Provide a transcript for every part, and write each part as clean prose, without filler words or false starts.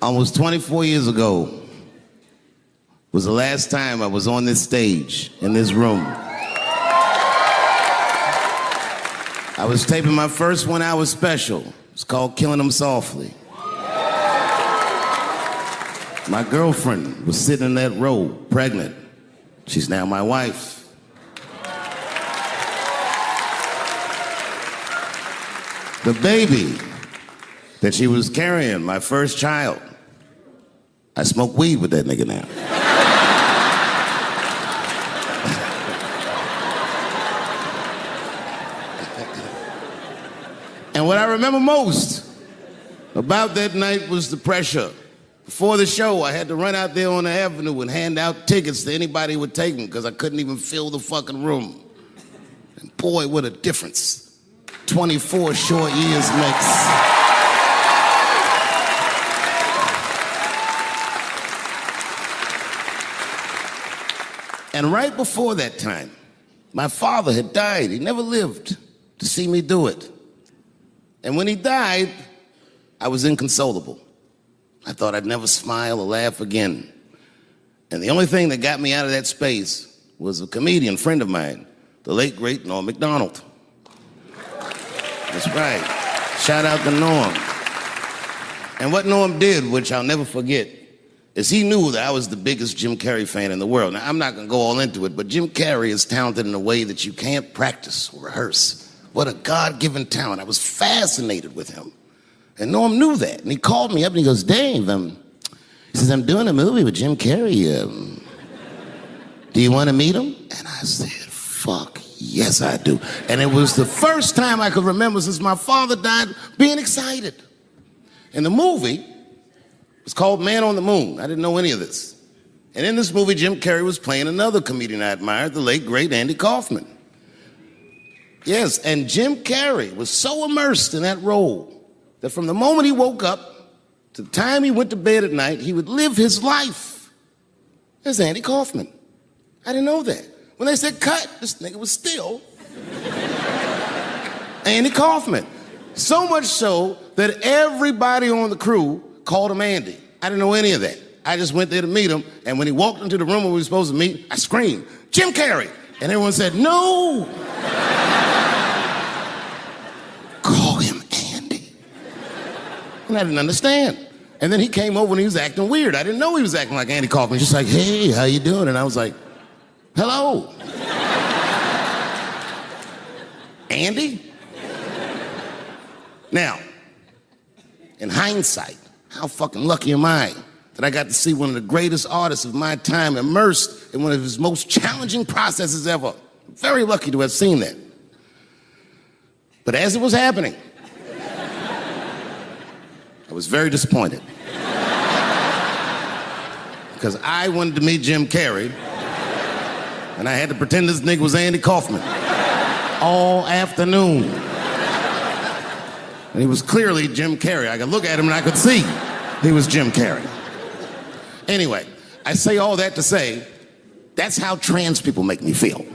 Almost 24 years ago was the last time I was on this stage, in this room. I was taping my first 1 hour special. It's called Killing Them Softly. My girlfriend was sitting in that row, pregnant. She's now my wife. The baby that she was carrying, my first child, I smoke weed with that nigga now. And what I remember most about that night was the pressure. Before the show, I had to run out there on the avenue and hand out tickets to anybody who would take them because I couldn't even fill the fucking room. And boy, what a difference 24 short years makes. And right before that time, my father had died. He never lived to see me do it. And when he died, I was inconsolable. I thought I'd never smile or laugh again. And the only thing that got me out of that space was a comedian friend of mine, the late, great Norm Macdonald. That's right. Shout out to Norm. And what Norm did, which I'll never forget, is he knew that I was the biggest Jim Carrey fan in the world. Now, I'm not going to go all into it, but Jim Carrey is talented in a way that you can't practice or rehearse. What a God-given talent. I was fascinated with him. And Norm knew that. And he called me up and he goes, Dave, he says, I'm doing a movie with Jim Carrey. Do you want to meet him? And I said, fuck, yes, I do. And it was the first time I could remember since my father died being excited. And the movie was called Man on the Moon. I didn't know any of this. And in this movie, Jim Carrey was playing another comedian I admired, the late, great Andy Kaufman. Yes, and Jim Carrey was so immersed in that role that from the moment he woke up to the time he went to bed at night, he would live his life as Andy Kaufman. I didn't know that. When they said cut, this nigga was still Andy Kaufman. So much so that everybody on the crew called him Andy. I didn't know any of that. I just went there to meet him, and when he walked into the room where we were supposed to meet, I screamed, Jim Carrey! And everyone said, no! Call him Andy. And I didn't understand. And then he came over and he was acting weird. I didn't know he was acting like Andy Kaufman. Just like, hey, how you doing? And I was like, hello. Andy? Now, in hindsight, how fucking lucky am I that I got to see one of the greatest artists of my time immersed in one of his most challenging processes ever. Very lucky to have seen that. But as it was happening, I was very disappointed. Because I wanted to meet Jim Carrey, and I had to pretend this nigga was Andy Kaufman all afternoon. And he was clearly Jim Carrey. I could look at him and I could see he was Jim Carrey. Anyway, I say all that to say, that's how trans people make me feel.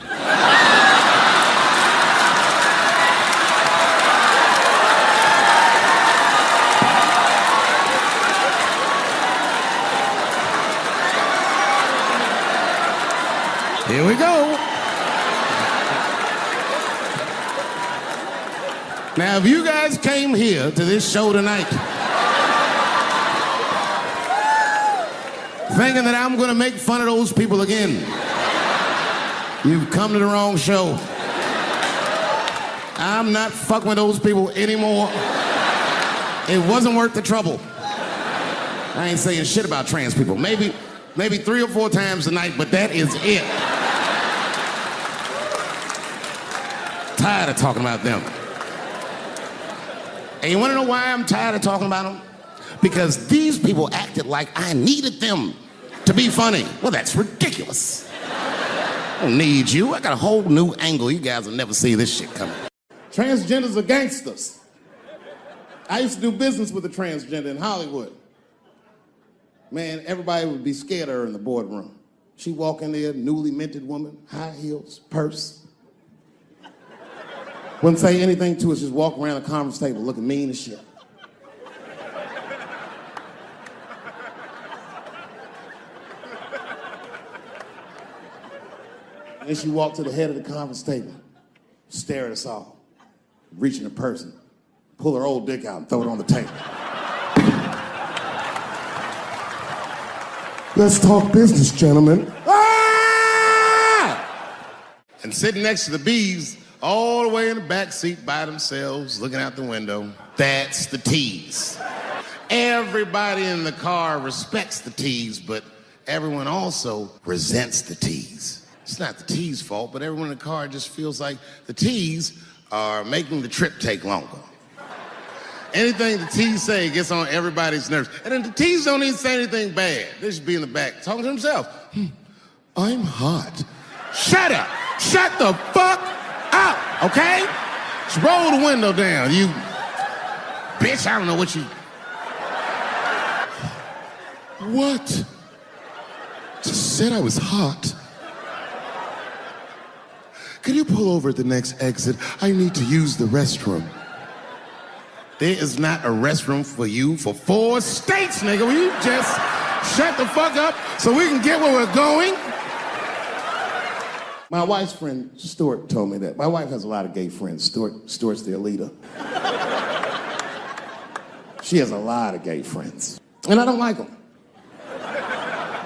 Here we go. Now, if you guys came here to this show tonight thinking that I'm gonna make fun of those people again, you've come to the wrong show. I'm not fucking with those people anymore. It wasn't worth the trouble. I ain't saying shit about trans people. Maybe 3 or 4 times a night, but that is it. Tired of talking about them. And you want to know why I'm tired of talking about them? Because these people acted like I needed them to be funny. Well, that's ridiculous. I don't need you. I got a whole new angle. You guys will never see this shit coming. Transgenders are gangsters. I used to do business with a transgender in Hollywood. Man, everybody would be scared of her in the boardroom. She'd walk in there, newly minted woman, high heels, purse. Wouldn't say anything to us, just walk around the conference table looking mean as shit. Then she walked to the head of the conference table, stare at us all, reach in her purse, and pull her old dick out and throw it on the table. Let's talk business, gentlemen. Ah! And sitting next to the bees, all the way in the back seat by themselves, looking out the window, that's the T's. Everybody in the car respects the T's, but everyone also resents the T's. It's not the T's fault, but everyone in the car just feels like the T's are making the trip take longer. Anything the T's say gets on everybody's nerves. And then the T's don't even say anything bad. They just be in the back talking to themselves. I'm hot. Shut up. Shut the fuck up, okay? Just roll the window down, you bitch. I don't know what you... What? Just said I was hot. Can you pull over at the next exit? I need to use the restroom. There is not a restroom for you for 4 states, nigga. Will you just shut the fuck up so we can get where we're going? My wife's friend, Stuart, told me that. My wife has a lot of gay friends. Stuart's their leader. She has a lot of gay friends. And I don't like them.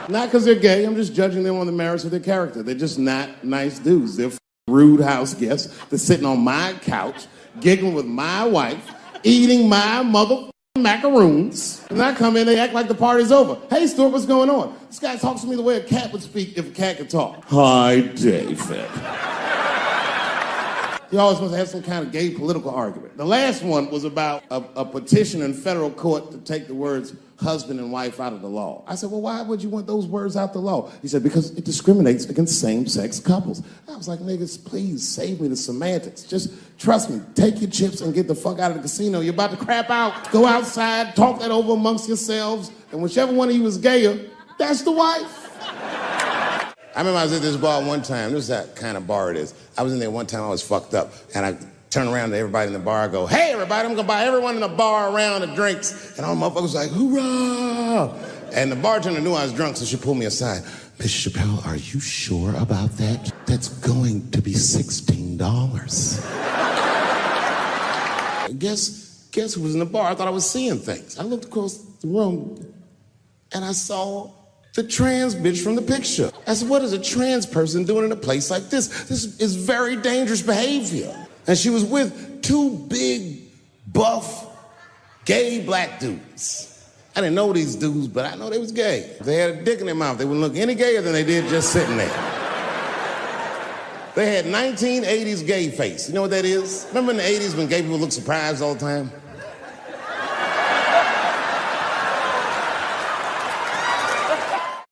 Not because they're gay, I'm just judging them on the merits of their character. They're just not nice dudes. They're rude house guests. They're sitting on my couch, giggling with my wife, eating my mother macaroons. And I come in, they act like the party's over. Hey, Stuart, what's going on? This guy talks to me the way a cat would speak if a cat could talk. Hi, David. He always wants to have some kind of gay political argument. The last one was about a petition in federal court to take the words husband and wife out of the law. I said, well, why would you want those words out the law? He said, because it discriminates against same-sex couples. I was like, niggas, please save me the semantics. Just trust me, take your chips and get the fuck out of the casino. You're about to crap out. Go outside, talk that over amongst yourselves, and whichever one of you is gayer, that's the wife. I remember I was at this bar one time. This is that kind of bar it is. I was in there one time, I was fucked up, and I turn around to everybody in the bar, I go, hey, everybody, I'm gonna buy everyone in the bar around the drinks. And all the motherfuckers was like, hoorah! And the bartender knew I was drunk, so she pulled me aside. Miss Chappelle, are you sure about that? That's going to be $16. Guess who was in the bar? I thought I was seeing things. I looked across the room, and I saw the trans bitch from the picture. I said, what is a trans person doing in a place like this? This is very dangerous behavior. And she was with 2 big, buff, gay black dudes. I didn't know these dudes, but I know they was gay. If they had a dick in their mouth, they wouldn't look any gayer than they did just sitting there. They had 1980s gay face. You know what that is? Remember in the 80s when gay people looked surprised all the time?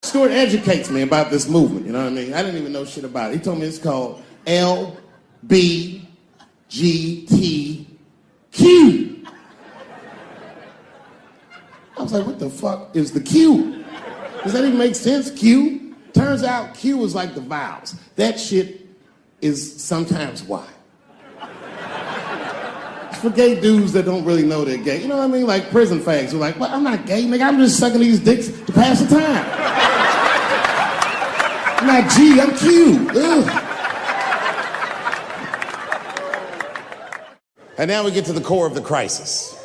Stuart educates me about this movement, you know what I mean? I didn't even know shit about it. He told me it's called LBGTQ. I was like, what the fuck is the Q? Does that even make sense, Q? Turns out Q is like the vowels. That shit is sometimes Y. It's for gay dudes that don't really know they're gay. You know what I mean? Like prison fags who are like, well, I'm not gay, nigga. I'm just sucking these dicks to pass the time. I'm not G, I'm Q. Ugh. And now we get to the core of the crisis.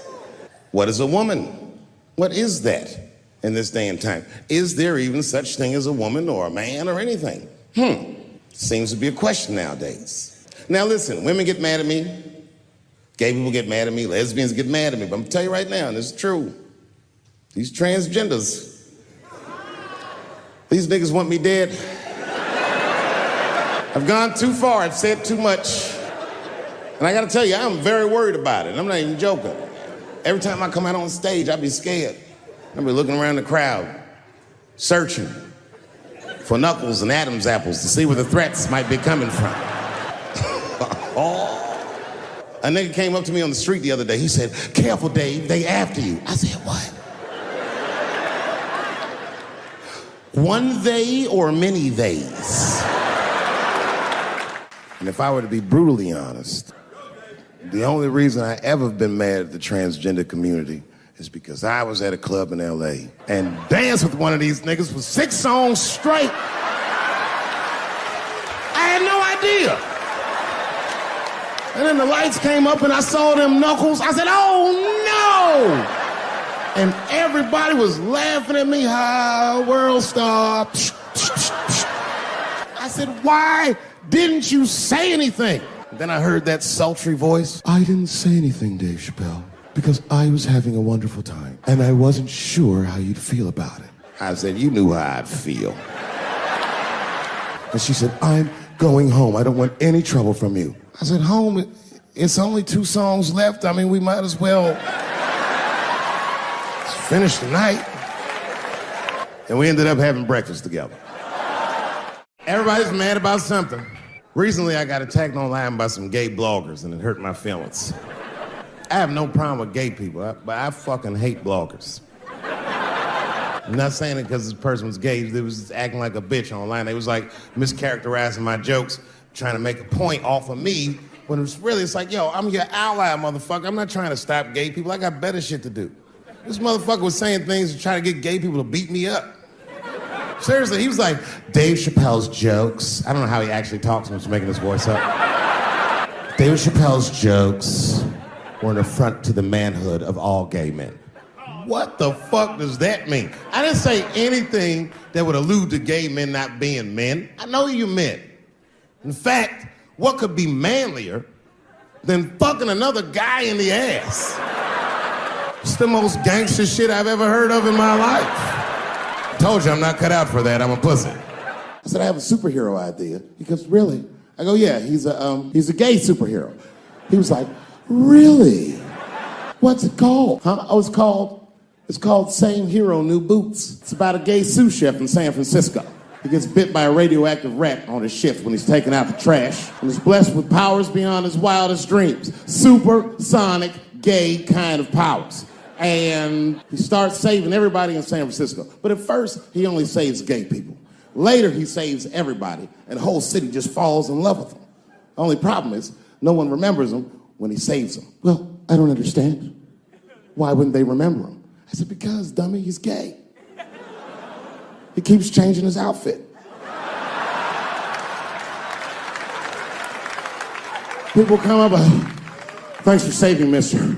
What is a woman? What is that in this day and time? Is there even such thing as a woman or a man or anything? Seems to be a question nowadays. Now listen, women get mad at me. Gay people get mad at me. Lesbians get mad at me. But I'm gonna tell you right now, and this is true. These transgenders, these niggas want me dead. I've gone too far. I've said too much. And I gotta tell you, I'm very worried about it. I'm not even joking. Every time I come out on stage, I be scared. I be looking around the crowd, searching for knuckles and Adam's apples to see where the threats might be coming from. A nigga came up to me on the street the other day. He said, careful, Dave, they after you. I said, what? One they or many theys? And if I were to be brutally honest, the only reason I ever been mad at the transgender community is because I was at a club in LA and danced with one of these niggas for 6 songs straight. I had And then the lights came up and I saw them knuckles. I said, oh no! And everybody was laughing at me. Hi, world star. I said, why didn't you say anything? Then I heard that sultry voice. I didn't say anything, Dave Chappelle, because I was having a wonderful time, and I wasn't sure how you'd feel about it. I said, you knew how I'd feel. And she said, I'm going home. I don't want any trouble from you. I said, home? It's only 2 songs left. I mean, we might as well finish the night. And we ended up having breakfast together. Everybody's mad about something. Recently, I got attacked online by some gay bloggers, and it hurt my feelings. I have no problem with gay people, but I fucking hate bloggers. I'm not saying it because this person was gay. They was just acting like a bitch online. They was like mischaracterizing my jokes, trying to make a point off of me, when it's like, yo, I'm your ally, motherfucker. I'm not trying to stop gay people. I got better shit to do. This motherfucker was saying things to try to get gay people to beat me up. Seriously, he was like, Dave Chappelle's jokes. I don't know how he actually talks when he's making his voice up. Dave Chappelle's jokes were an affront to the manhood of all gay men. What the fuck does that mean? I didn't say anything that would allude to gay men not being men. I know you men. In fact, what could be manlier than fucking another guy in the ass? It's the most gangster shit I've ever heard of in my life. Told you I'm not cut out for that. I'm a pussy. I said, I have a superhero idea. He goes, really? I go, yeah, he's a gay superhero. He was like, really? What's it called? Huh? Oh, it's called Same Hero, New Boots. It's about a gay sous chef in San Francisco. He gets bit by a radioactive rat on his shift when he's taking out the trash, and is blessed with powers beyond his wildest dreams. Supersonic, gay kind of powers. And he starts saving everybody in San Francisco. But at first, he only saves gay people. Later, he saves everybody, and the whole city just falls in love with him. The only problem is, no one remembers him when he saves them. Well, I don't understand. Why wouldn't they remember him? I said, because, dummy, he's gay. He keeps changing his outfit. People come up, thanks for saving, mister.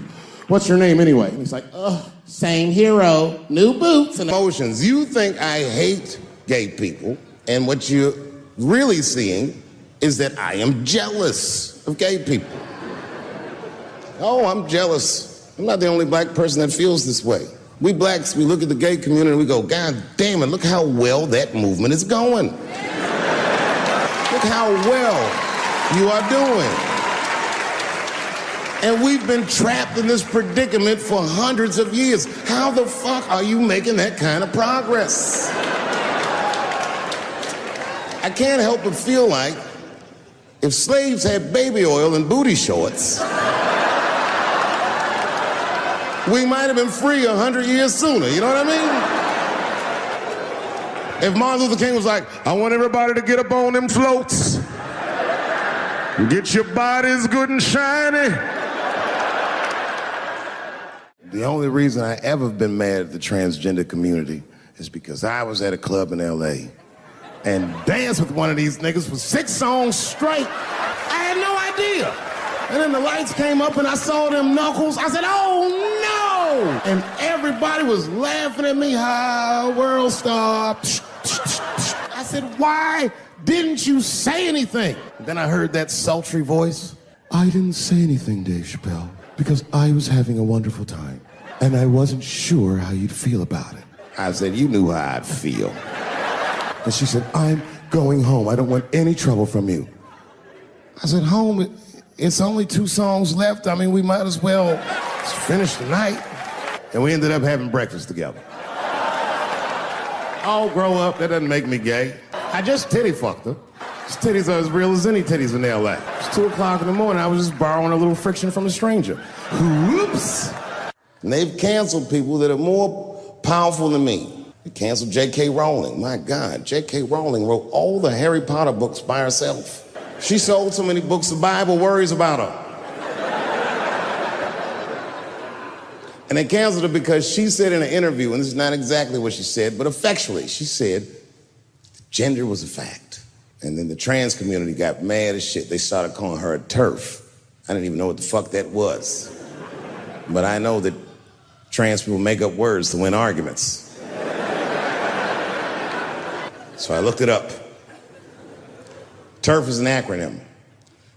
What's your name anyway? And he's like, same hero, new boots and emotions. You think I hate gay people, and what you're really seeing is that I am jealous of gay people. Oh, I'm jealous. I'm not the only black person that feels this way. We blacks, we look at the gay community and we go, God damn it, look how well that movement is going. Look how well you are doing. And we've been trapped in this predicament for hundreds of years. How the fuck are you making that kind of progress? I can't help but feel like if slaves had baby oil and booty shorts, we might have been free 100 years sooner, you know what I mean? If Martin Luther King was like, I want everybody to get up on them floats, get your bodies good and shiny. The only reason I ever been mad at the transgender community is because I was at a club in LA and danced with one of these niggas for 6 songs straight. I had no idea. And then the lights came up and I saw them knuckles. I said, oh no! And everybody was laughing at me. Hi, world star. I said, why didn't you say anything? Then I heard that sultry voice. I didn't say anything, Dave Chappelle, because I was having a wonderful time, and I wasn't sure how you'd feel about it. I said, you knew how I'd feel. And she said, I'm going home. I don't want any trouble from you. I said, home? It's only 2 songs left. I mean, we might as well finish the night. And we ended up having breakfast together. I'll grow up. That doesn't make me gay. I just titty fucked her. His titties are as real as any titties in L.A. It's 2 o'clock in the morning. I was just borrowing a little friction from a stranger. Whoops. And they've canceled people that are more powerful than me. They canceled J.K. Rowling. My God, J.K. Rowling wrote all the Harry Potter books by herself. She sold so many books, the Bible worries about her. And they canceled her because she said in an interview, and this is not exactly what she said, but effectually, she said gender was a fact. And then the trans community got mad as shit. They started calling her a TERF. I didn't even know what the fuck that was. But I know that trans people make up words to win arguments. So I looked it up. TERF is an acronym.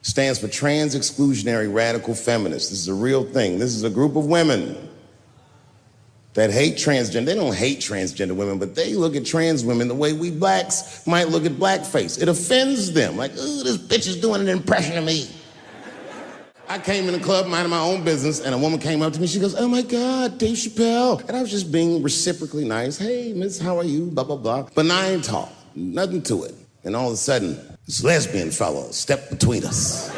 Stands for Trans Exclusionary Radical Feminists. This is a real thing. This is a group of women that hate transgender. They don't hate transgender women, but they look at trans women the way we blacks might look at blackface. It offends them. Like, ooh, this bitch is doing an impression of me. I came in the club minding my own business, and a woman came up to me. She goes, oh my God, Dave Chappelle. And I was just being reciprocally nice. Hey, miss, how are you? Blah, blah, blah. Benign talk, nothing to it. And all of a sudden, this lesbian fellow stepped between us.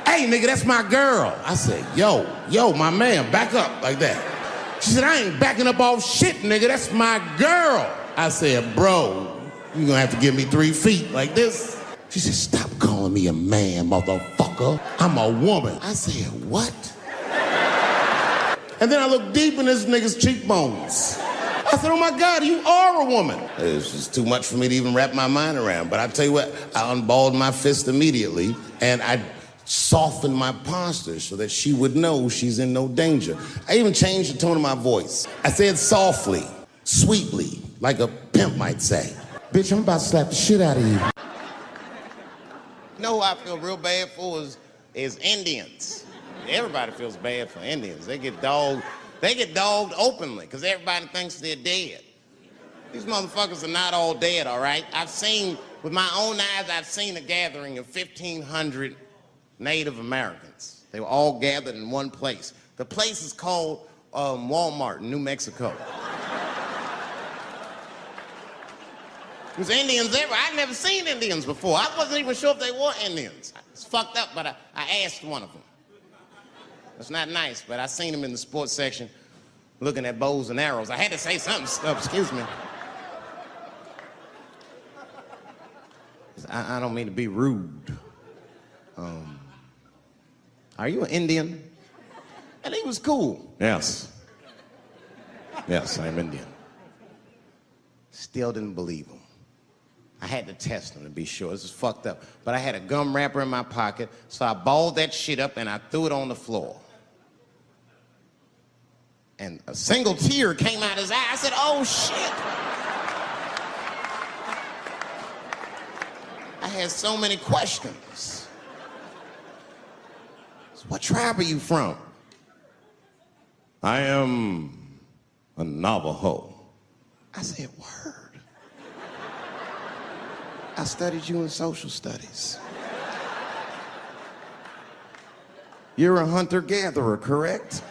Hey, nigga, that's my girl. I said, yo, my man, back up like that. She said, I ain't backing up off shit, nigga. That's my girl. I said, bro, you're gonna have to give me 3 feet like this. She said, stop calling me a man, motherfucker. I'm a woman. I said, what? And then I looked deep in this nigga's cheekbones. I said, oh my God, you are a woman. It was just too much for me to even wrap my mind around. But I tell you what, I unballed my fist immediately, and I softened my posture so that she would know she's in no danger. I even changed the tone of my voice. I said softly, sweetly, like a pimp might say. Bitch, I'm about to slap the shit out of you. You know who I feel real bad for is Indians. Everybody feels bad for Indians. They get dogged openly because everybody thinks they're dead. These motherfuckers are not all dead, all right? With my own eyes, I've seen a gathering of 1,500 Native Americans. They were all gathered in one place. The place is called Walmart in New Mexico. There's Indians everywhere. I'd never seen Indians before. I wasn't even sure if they were Indians. It's fucked up, but I asked one of them. It's not nice, but I seen him in the sports section looking at bows and arrows. I had to say something. Excuse me. I don't mean to be rude. Are you an Indian? And he was cool. Yes. Yes, I'm Indian. Still didn't believe him. I had to test him to be sure. This is fucked up. But I had a gum wrapper in my pocket, so I balled that shit up and I threw it on the floor. And a single tear came out his eye. I said, oh shit. I had so many questions. So what tribe are you from? I am a Navajo. I said, word. I studied you in social studies. You're a hunter-gatherer, correct?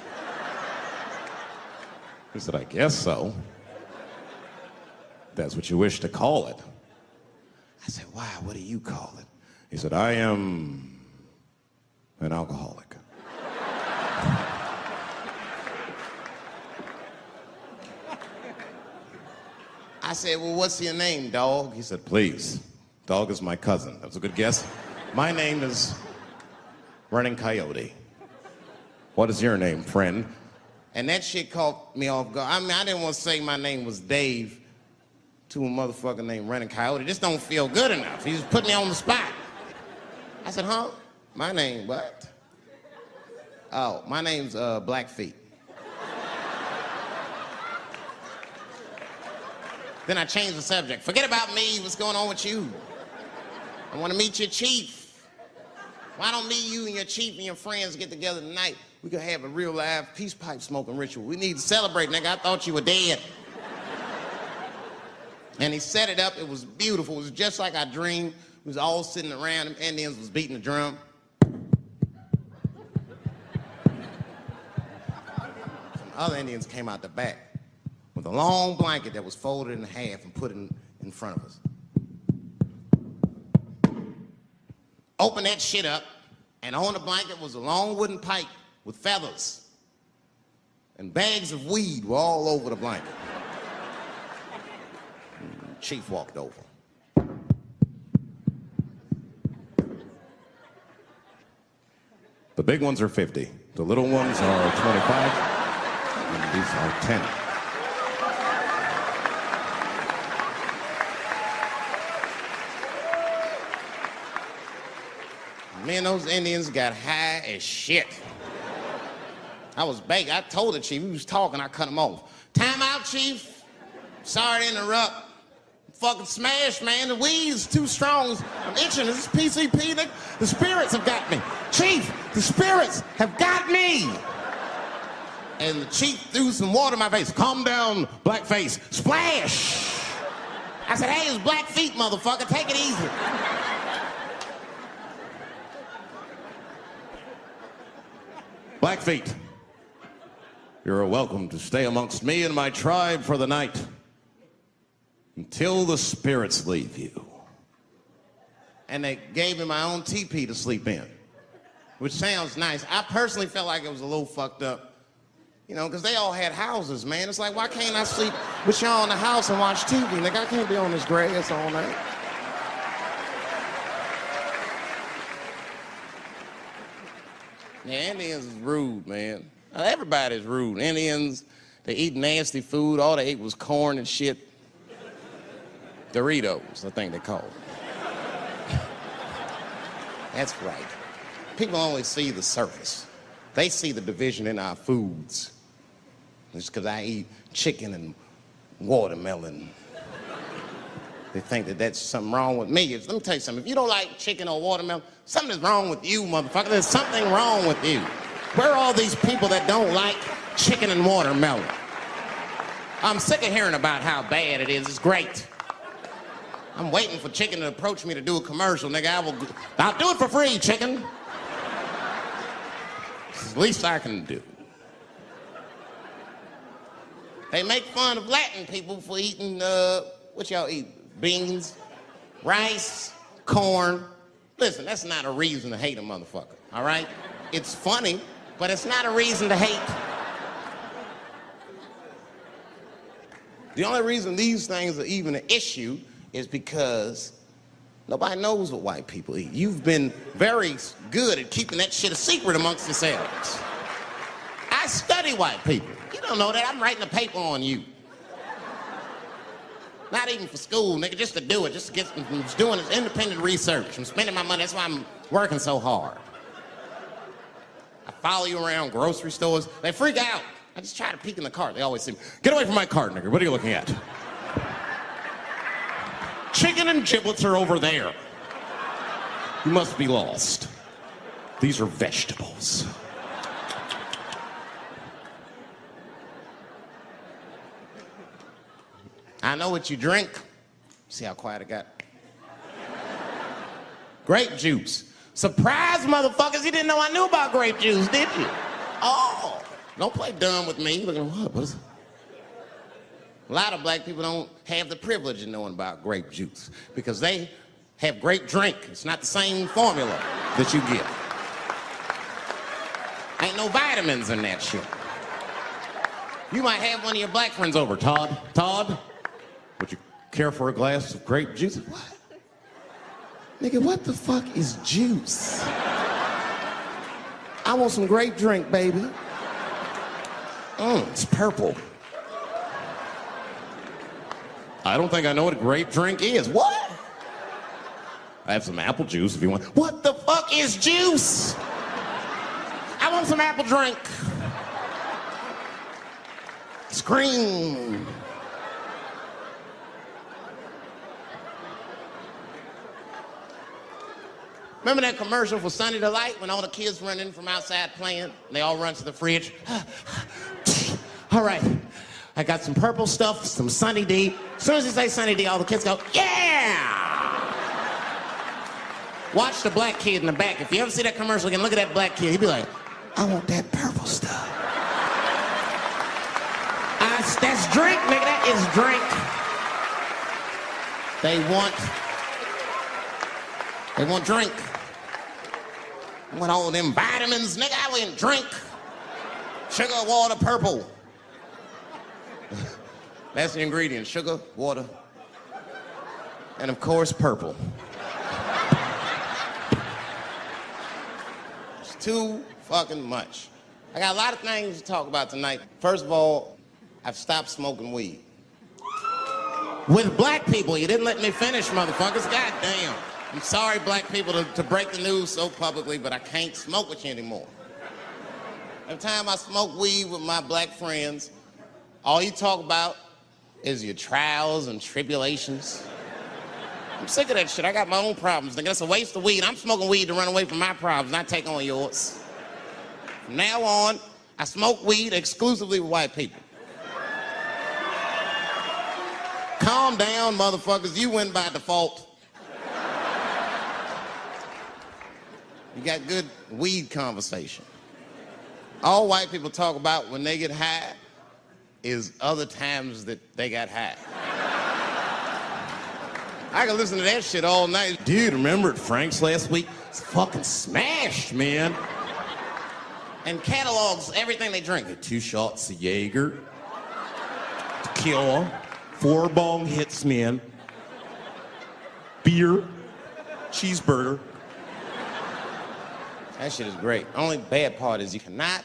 He said, I guess so. That's what you wish to call it. I said, why? What do you call it? He said, I am an alcoholic. I said, well, what's your name, dog? He said, please. Dog is my cousin. That was a good guess. My name is Running Coyote. What is your name, friend? And that shit caught me off guard. I mean, I didn't want to say my name was Dave to a motherfucker named Running Coyote. This don't feel good enough. He just put me on the spot. I said, huh? My name, what? Oh, my name's Blackfeet. Then I changed the subject. Forget about me. What's going on with you? I want to meet your chief. Why don't me, you, and your chief and your friends get together tonight? We could have a real live peace pipe smoking ritual. We need to celebrate, nigga. I thought you were dead. And he set it up. It was beautiful. It was just like I dreamed. We was all sitting around. Them Indians was beating the drum. Some other Indians came out the back with a long blanket that was folded in half and put in front of us. Opened that shit up, and on the blanket was a long wooden pipe with feathers. And bags of weed were all over the blanket. Chief walked over. The big ones are 50. The little ones are 25. And these are 10. Me and those Indians got high as shit. I was baked. I told the chief, he was talking, I cut him off. Time out, chief. Sorry to interrupt. Fucking smash, man. The weed's too strong. I'm itching. This is PCP. The spirits have got me. Chief, the spirits have got me. And the chief threw some water in my face. Calm down, blackface. Splash. I said, hey, it's black feet, motherfucker. Take it easy. Blackfeet, you're welcome to stay amongst me and my tribe for the night until the spirits leave you. And they gave me my own teepee to sleep in, which sounds nice. I personally felt like it was a little fucked up, you know, because they all had houses, man. It's like, why can't I sleep with y'all in the house and watch TV? Like, I can't be on this grass all night. Yeah, Indians is rude, man. Everybody's rude. Indians, they eat nasty food. All they ate was corn and shit. Doritos, I think they call it. That's right. People only see the surface. They see the division in our foods. Just because I eat chicken and watermelon. They think that that's something wrong with me. Let me tell you something. If you don't like chicken or watermelon, something is wrong with you, motherfucker. There's something wrong with you. Where are all these people that don't like chicken and watermelon? I'm sick of hearing about how bad it is. It's great. I'm waiting for chicken to approach me to do a commercial, nigga. I'll do it for free, chicken. It's the least I can do. They make fun of Latin people for eating, what y'all eat? Beans, rice, corn. Listen, that's not a reason to hate a motherfucker, all right? It's funny, but it's not a reason to hate. The only reason these things are even an issue is because nobody knows what white people eat. You've been very good at keeping that shit a secret amongst yourselves. I study white people. You don't know that. I'm writing a paper on you. Not even for school, nigga, just to do it, just to get, I'm just doing this independent research. I'm spending my money, that's why I'm working so hard. I follow you around grocery stores. They freak out. I just try to peek in the cart. They always say, get away from my cart, nigga. What are you looking at? Chicken and giblets are over there. You must be lost. These are vegetables. I know what you drink. See how quiet I got? Grape juice. Surprise, motherfuckers, you didn't know I knew about grape juice, did you? Oh, don't play dumb with me. Look at what is it? A lot of black people don't have the privilege of knowing about grape juice because they have grape drink. It's not the same formula that you get. Ain't no vitamins in that shit. You might have one of your black friends over. Todd, would you care for a glass of grape juice? What? Nigga, what the fuck is juice? I want some grape drink, baby. It's purple. I don't think I know what a grape drink is. What? I have some apple juice if you want. What the fuck is juice? I want some apple drink. Scream. Remember that commercial for Sunny Delight when all the kids run in from outside playing and they all run to the fridge? All right, I got some purple stuff, some Sunny D. As soon as you say Sunny D, all the kids go, yeah! Watch the black kid in the back. If you ever see that commercial again, look at that black kid. He'd be like, I want that purple stuff. That's drink, nigga, that is drink. They want drink. I want all them vitamins, nigga, I want drink. Sugar, water, purple. That's the ingredient, sugar, water, and of course, purple. It's too fucking much. I got a lot of things to talk about tonight. First of all, I've stopped smoking weed. With black people, you didn't let me finish, motherfuckers. God damn. I'm sorry, black people, to break the news so publicly, but I can't smoke with you anymore. Every time I smoke weed with my black friends, all you talk about is your trials and tribulations. I'm sick of that shit. I got my own problems. Nigga, that's a waste of weed. I'm smoking weed to run away from my problems, not take on yours. From now on, I smoke weed exclusively with white people. Calm down, motherfuckers. You win by default. You got good weed conversation. All white people talk about when they get high is other times that they got high. I can listen to that shit all night. Dude, remember at Frank's last week? It's fucking smashed, man. And catalogs everything they drink. 2 shots of Jaeger, tequila, 4 bong hits, man, beer, cheeseburger. That shit is great. Only bad part is you cannot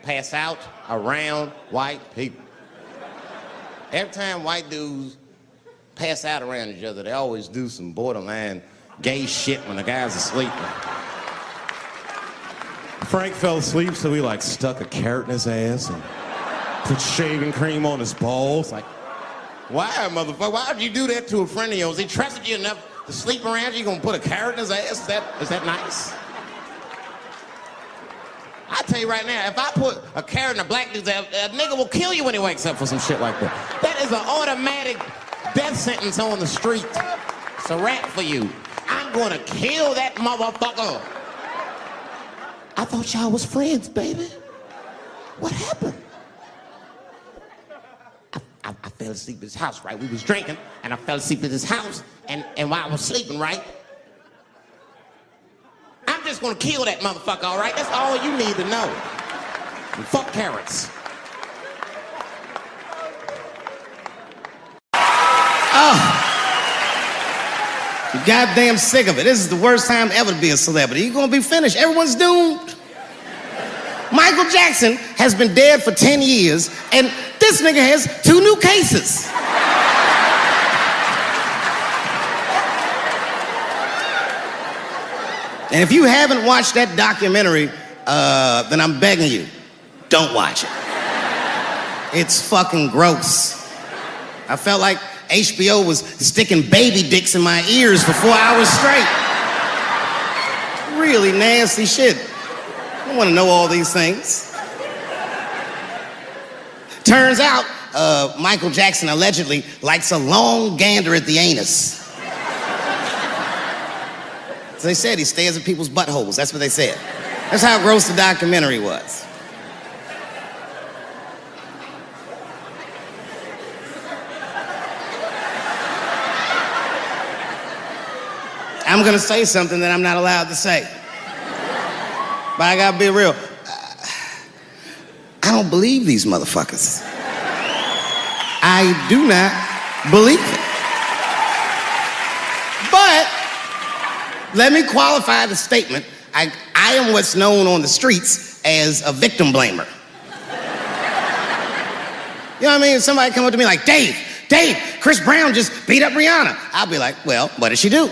pass out around white people. Every time white dudes pass out around each other, they always do some borderline gay shit when the guy's asleep. Frank fell asleep, so we like stuck a carrot in his ass and put shaving cream on his balls. Like, Why, motherfucker? Why would you do that to a friend of yours? He trusted you enough to sleep around you. You gonna put a carrot in his ass? Is that nice? I tell you right now, if I put a carrot in a black dude's ass, a nigga will kill you when he wakes up for some shit like that. That is an automatic death sentence on the street. It's a rap for you. I'm gonna kill that motherfucker. I thought y'all was friends, baby. What happened? I fell asleep at his house, right? We was drinking, and I fell asleep at his house, and while I was sleeping, right? I'm just gonna kill that motherfucker, all right? That's all you need to know. And fuck carrots. I'm goddamn sick of it. This is the worst time ever to be a celebrity. You're gonna be finished. Everyone's doomed. Michael Jackson has been dead for 10 years, and this nigga has 2 new cases. And if you haven't watched that documentary, then I'm begging you, don't watch it. It's fucking gross. I felt like HBO was sticking baby dicks in my ears for 4 hours straight. Really nasty shit. I don't want to know all these things. Turns out, Michael Jackson allegedly likes a long gander at the anus. As they said, he stares at people's buttholes. That's what they said. That's how gross the documentary was. I'm gonna say something that I'm not allowed to say. But I gotta be real. I don't believe these motherfuckers. I do not believe it. But let me qualify the statement. I am what's known on the streets as a victim blamer. You know what I mean? Somebody come up to me like, Dave, Chris Brown just beat up Rihanna. I'll be like, well, what did she do?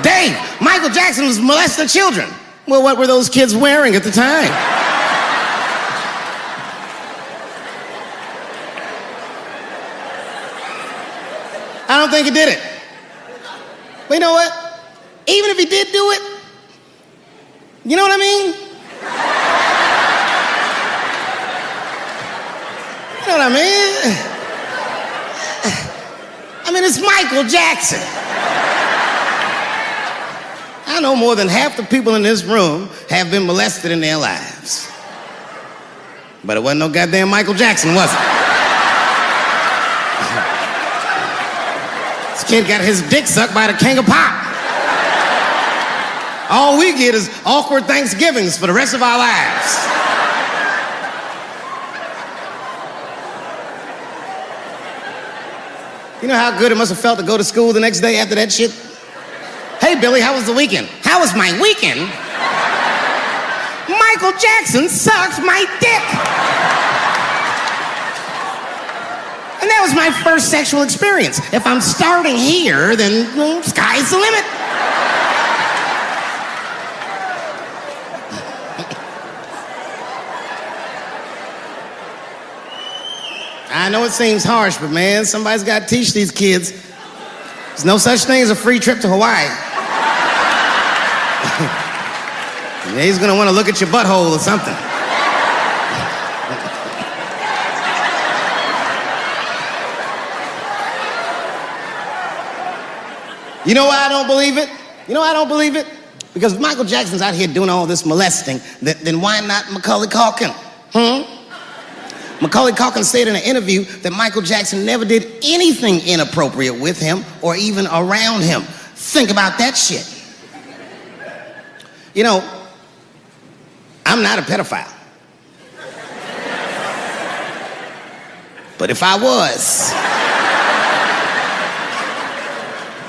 Dave, Michael Jackson was molesting children. Well, what were those kids wearing at the time? I don't think he did it. But you know what? Even if he did do it, you know what I mean? You know what I mean? I mean, it's Michael Jackson. I know more than half the people in this room have been molested in their lives. But it wasn't no goddamn Michael Jackson, was it? This kid got his dick sucked by the king of pop. All we get is awkward Thanksgivings for the rest of our lives. You know how good it must have felt to go to school the next day after that shit? Hey, Billy, how was the weekend? How was my weekend? Michael Jackson sucks my dick. And that was my first sexual experience. If I'm starting here, then sky's the limit. I know it seems harsh, but man, somebody's got to teach these kids. There's no such thing as a free trip to Hawaii. He's gonna want to look at your butthole or something. You know why I don't believe it? You know why I don't believe it? Because if Michael Jackson's out here doing all this molesting, then why not Macaulay Culkin? Macaulay Culkin said in an interview that Michael Jackson never did anything inappropriate with him or even around him. Think about that shit. You know, I'm not a pedophile. But if I was,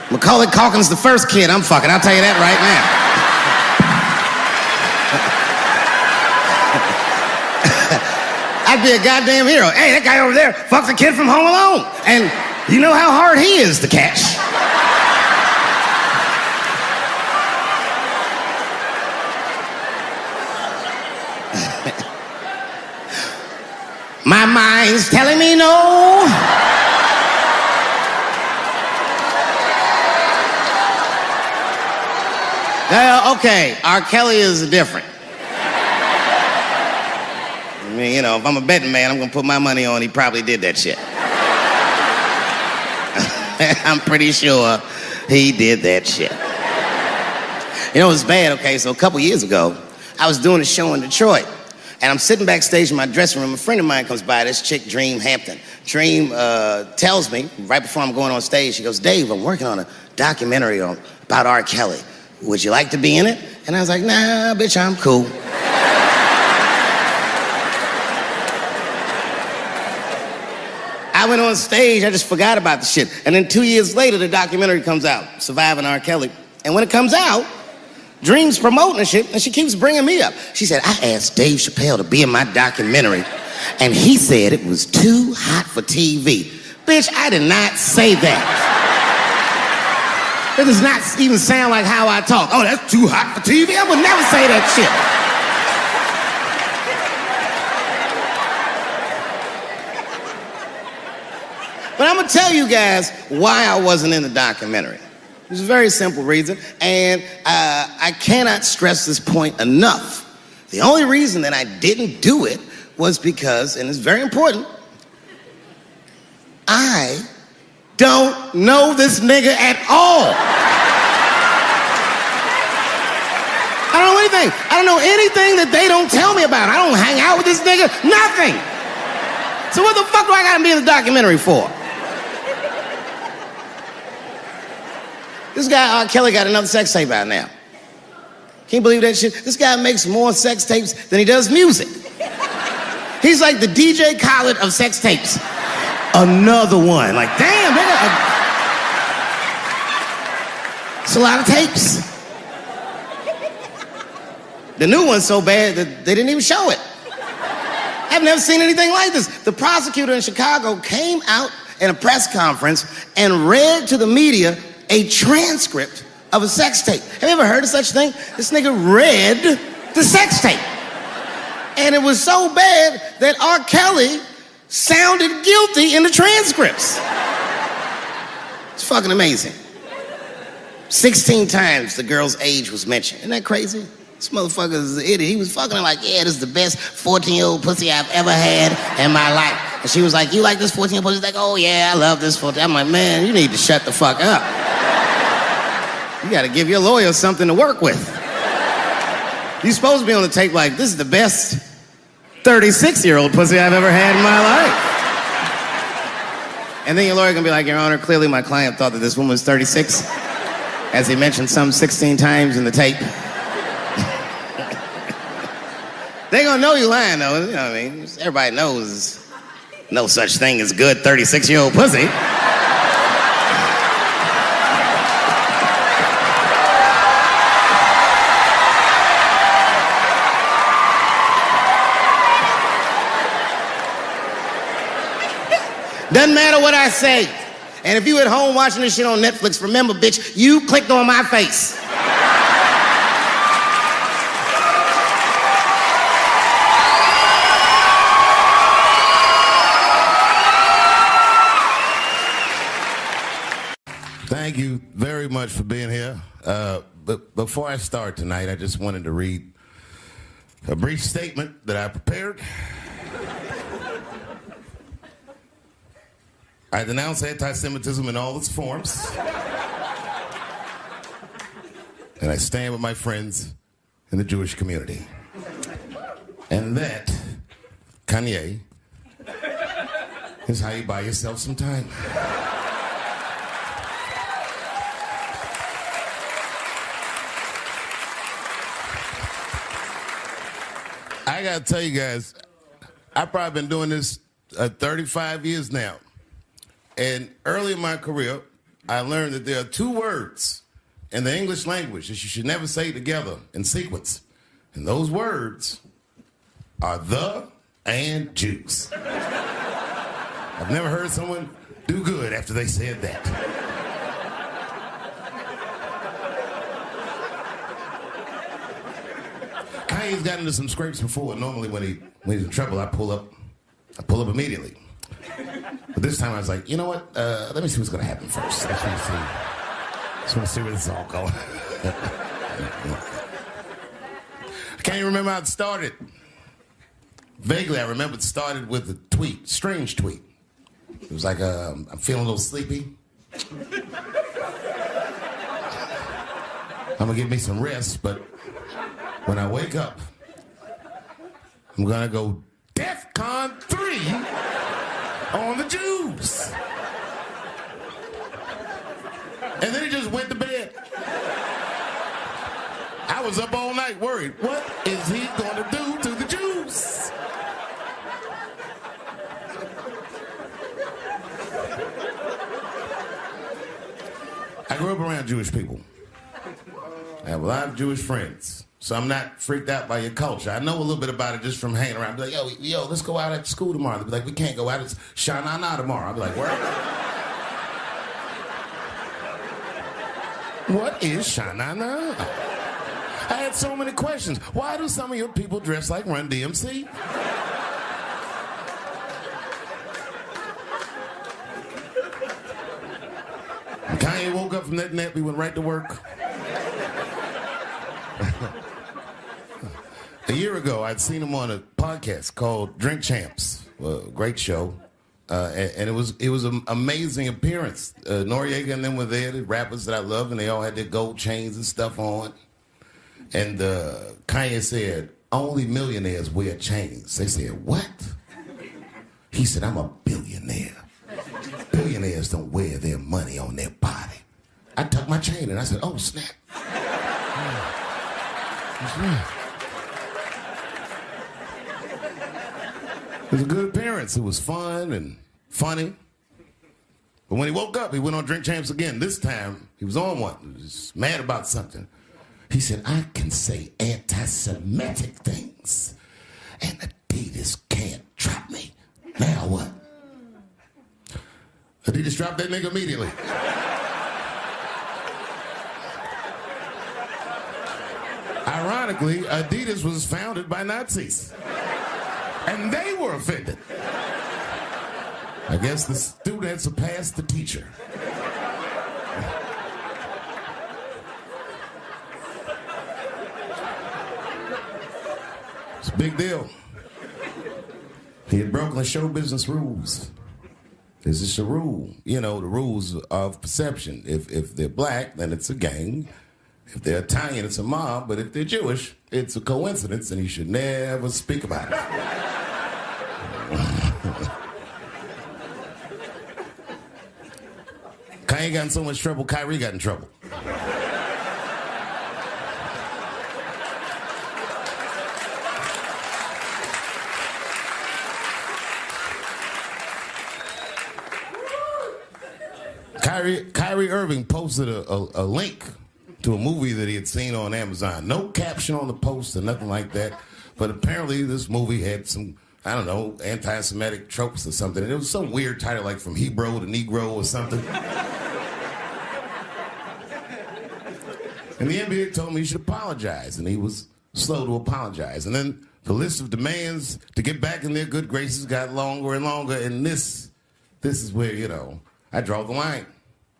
Macaulay Culkin's the first kid I'm fucking, I'll tell you that right now. I'd be a goddamn hero. Hey, that guy over there fucks a kid from Home Alone. And you know how hard he is to catch. My mind's telling me no. Okay, R. Kelly is different. I mean, you know, if I'm a betting man, I'm gonna put my money on he probably did that shit. I'm pretty sure he did that shit. You know, it was bad, okay? So a couple years ago, I was doing a show in Detroit, and I'm sitting backstage in my dressing room. A friend of mine comes by, this chick, Dream Hampton. Dream tells me, right before I'm going on stage, she goes, Dave, I'm working on a documentary about R. Kelly. Would you like to be in it? And I was like, nah, bitch, I'm cool. I went on stage, I just forgot about the shit. And then 2 years later, the documentary comes out, Surviving R. Kelly. And when it comes out, Dream's promoting the shit, and she keeps bringing me up. She said, I asked Dave Chappelle to be in my documentary, and he said it was too hot for TV. Bitch, I did not say that. That does not even sound like how I talk. Oh, that's too hot for TV? I would never say that shit. But I'm gonna tell you guys why I wasn't in the documentary. There's a very simple reason, and I cannot stress this point enough. The only reason that I didn't do it was because, and it's very important, I don't know this nigga at all. I don't know anything. I don't know anything that they don't tell me about. I don't hang out with this nigga, nothing. So what the fuck do I gotta be in the documentary for? This guy, R. Kelly, got another sex tape out now. Can you believe that shit? This guy makes more sex tapes than he does music. He's like the DJ Khaled of sex tapes. Another one. Like, damn, nigga. It's a lot of tapes. The new one's so bad that they didn't even show it. I've never seen anything like this. The prosecutor in Chicago came out in a press conference and read to the media a transcript of a sex tape. Have you ever heard of such thing? This nigga read the sex tape. And it was so bad that R. Kelly sounded guilty in the transcripts. It's fucking amazing. 16 times the girl's age was mentioned. Isn't that crazy? This motherfucker is an idiot. He was fucking her like, yeah, this is the best 14-year-old pussy I've ever had in my life. And she was like, you like this 14-year-old pussy? He's like, oh yeah, I love this 14. I'm like, man, you need to shut the fuck up. You gotta give your lawyer something to work with. You're supposed to be on the tape like, this is the best 36-year-old pussy I've ever had in my life. And then your lawyer gonna be like, Your Honor, clearly my client thought that this woman was 36, as he mentioned some 16 times in the tape. They gonna know you lying though, you know what I mean? Everybody knows no such thing as good 36-year-old pussy. Doesn't matter what I say. And if you at home watching this shit on Netflix, remember, bitch, you clicked on my face. Thank you very much for being here. But before I start tonight, I just wanted to read a brief statement that I prepared. I denounce anti-Semitism in all its forms. And I stand with my friends in the Jewish community. And that, Kanye, is how you buy yourself some time. I gotta tell you guys, I've probably been doing this 35 years now. And early in my career, I learned that there are two words in the English language that you should never say together in sequence. And those words are the and Jews. I've never heard someone do good after they said that. Kanye's gotten into some scrapes before. Normally when he's in trouble, I pull up immediately. But this time I was like, you know what? Let me see what's gonna happen first. Just want to see where this is all going. I can't even remember how it started. Vaguely, I remember it started with a tweet, strange tweet. It was like, I'm feeling a little sleepy. I'm gonna give me some rest, but when I wake up, I'm gonna go DEFCON 3 on the Jews. And then he just went to bed. I was up all night worried. What is he gonna do to the Jews? I grew up around Jewish people. I have a lot of Jewish friends. So I'm not freaked out by your culture. I know a little bit about it just from hanging around. I'd be like, yo, let's go out at school tomorrow. They'd be like, we can't go out. It's Shana Na tomorrow. I'd be like, where? What is Shana Na? I had so many questions. Why do some of your people dress like Run DMC? When Kanye woke up from that nap, he went right to work. A year ago, I'd seen him on a podcast called Drink Champs, a great show, and it was an amazing appearance. Noriega and them were there, the rappers that I love, and they all had their gold chains and stuff on. And Kanye said, only millionaires wear chains. They said, what? He said, I'm a billionaire. Billionaires don't wear their money on their body. I tucked my chain and I said, oh, snap. That's right. It was a good appearance. It was fun and funny. But when he woke up, he went on Drink Champs again. This time, he was on one. He was mad about something. He said, I can say anti-Semitic things, and Adidas can't trap me. Now what? Adidas dropped that nigga immediately. Ironically, Adidas was founded by Nazis. And they were offended. I guess the student surpassed the teacher. It's a big deal. He had broken the show business rules. This is a rule. You know, the rules of perception. If they're black, then it's a gang. If they're Italian, it's a mob. But if they're Jewish, it's a coincidence, and you should never speak about it. Kanye got in so much trouble, Kyrie got in trouble. Kyrie Irving posted a link to a movie that he had seen on Amazon. No caption on the post or nothing like that. But apparently this movie had some I don't know, anti-Semitic tropes or something. And it was some weird title like From Hebrew to Negro or something. And the NBA told me he should apologize, and he was slow to apologize. And then the list of demands to get back in their good graces got longer and longer, and this is where, you know, I draw the line.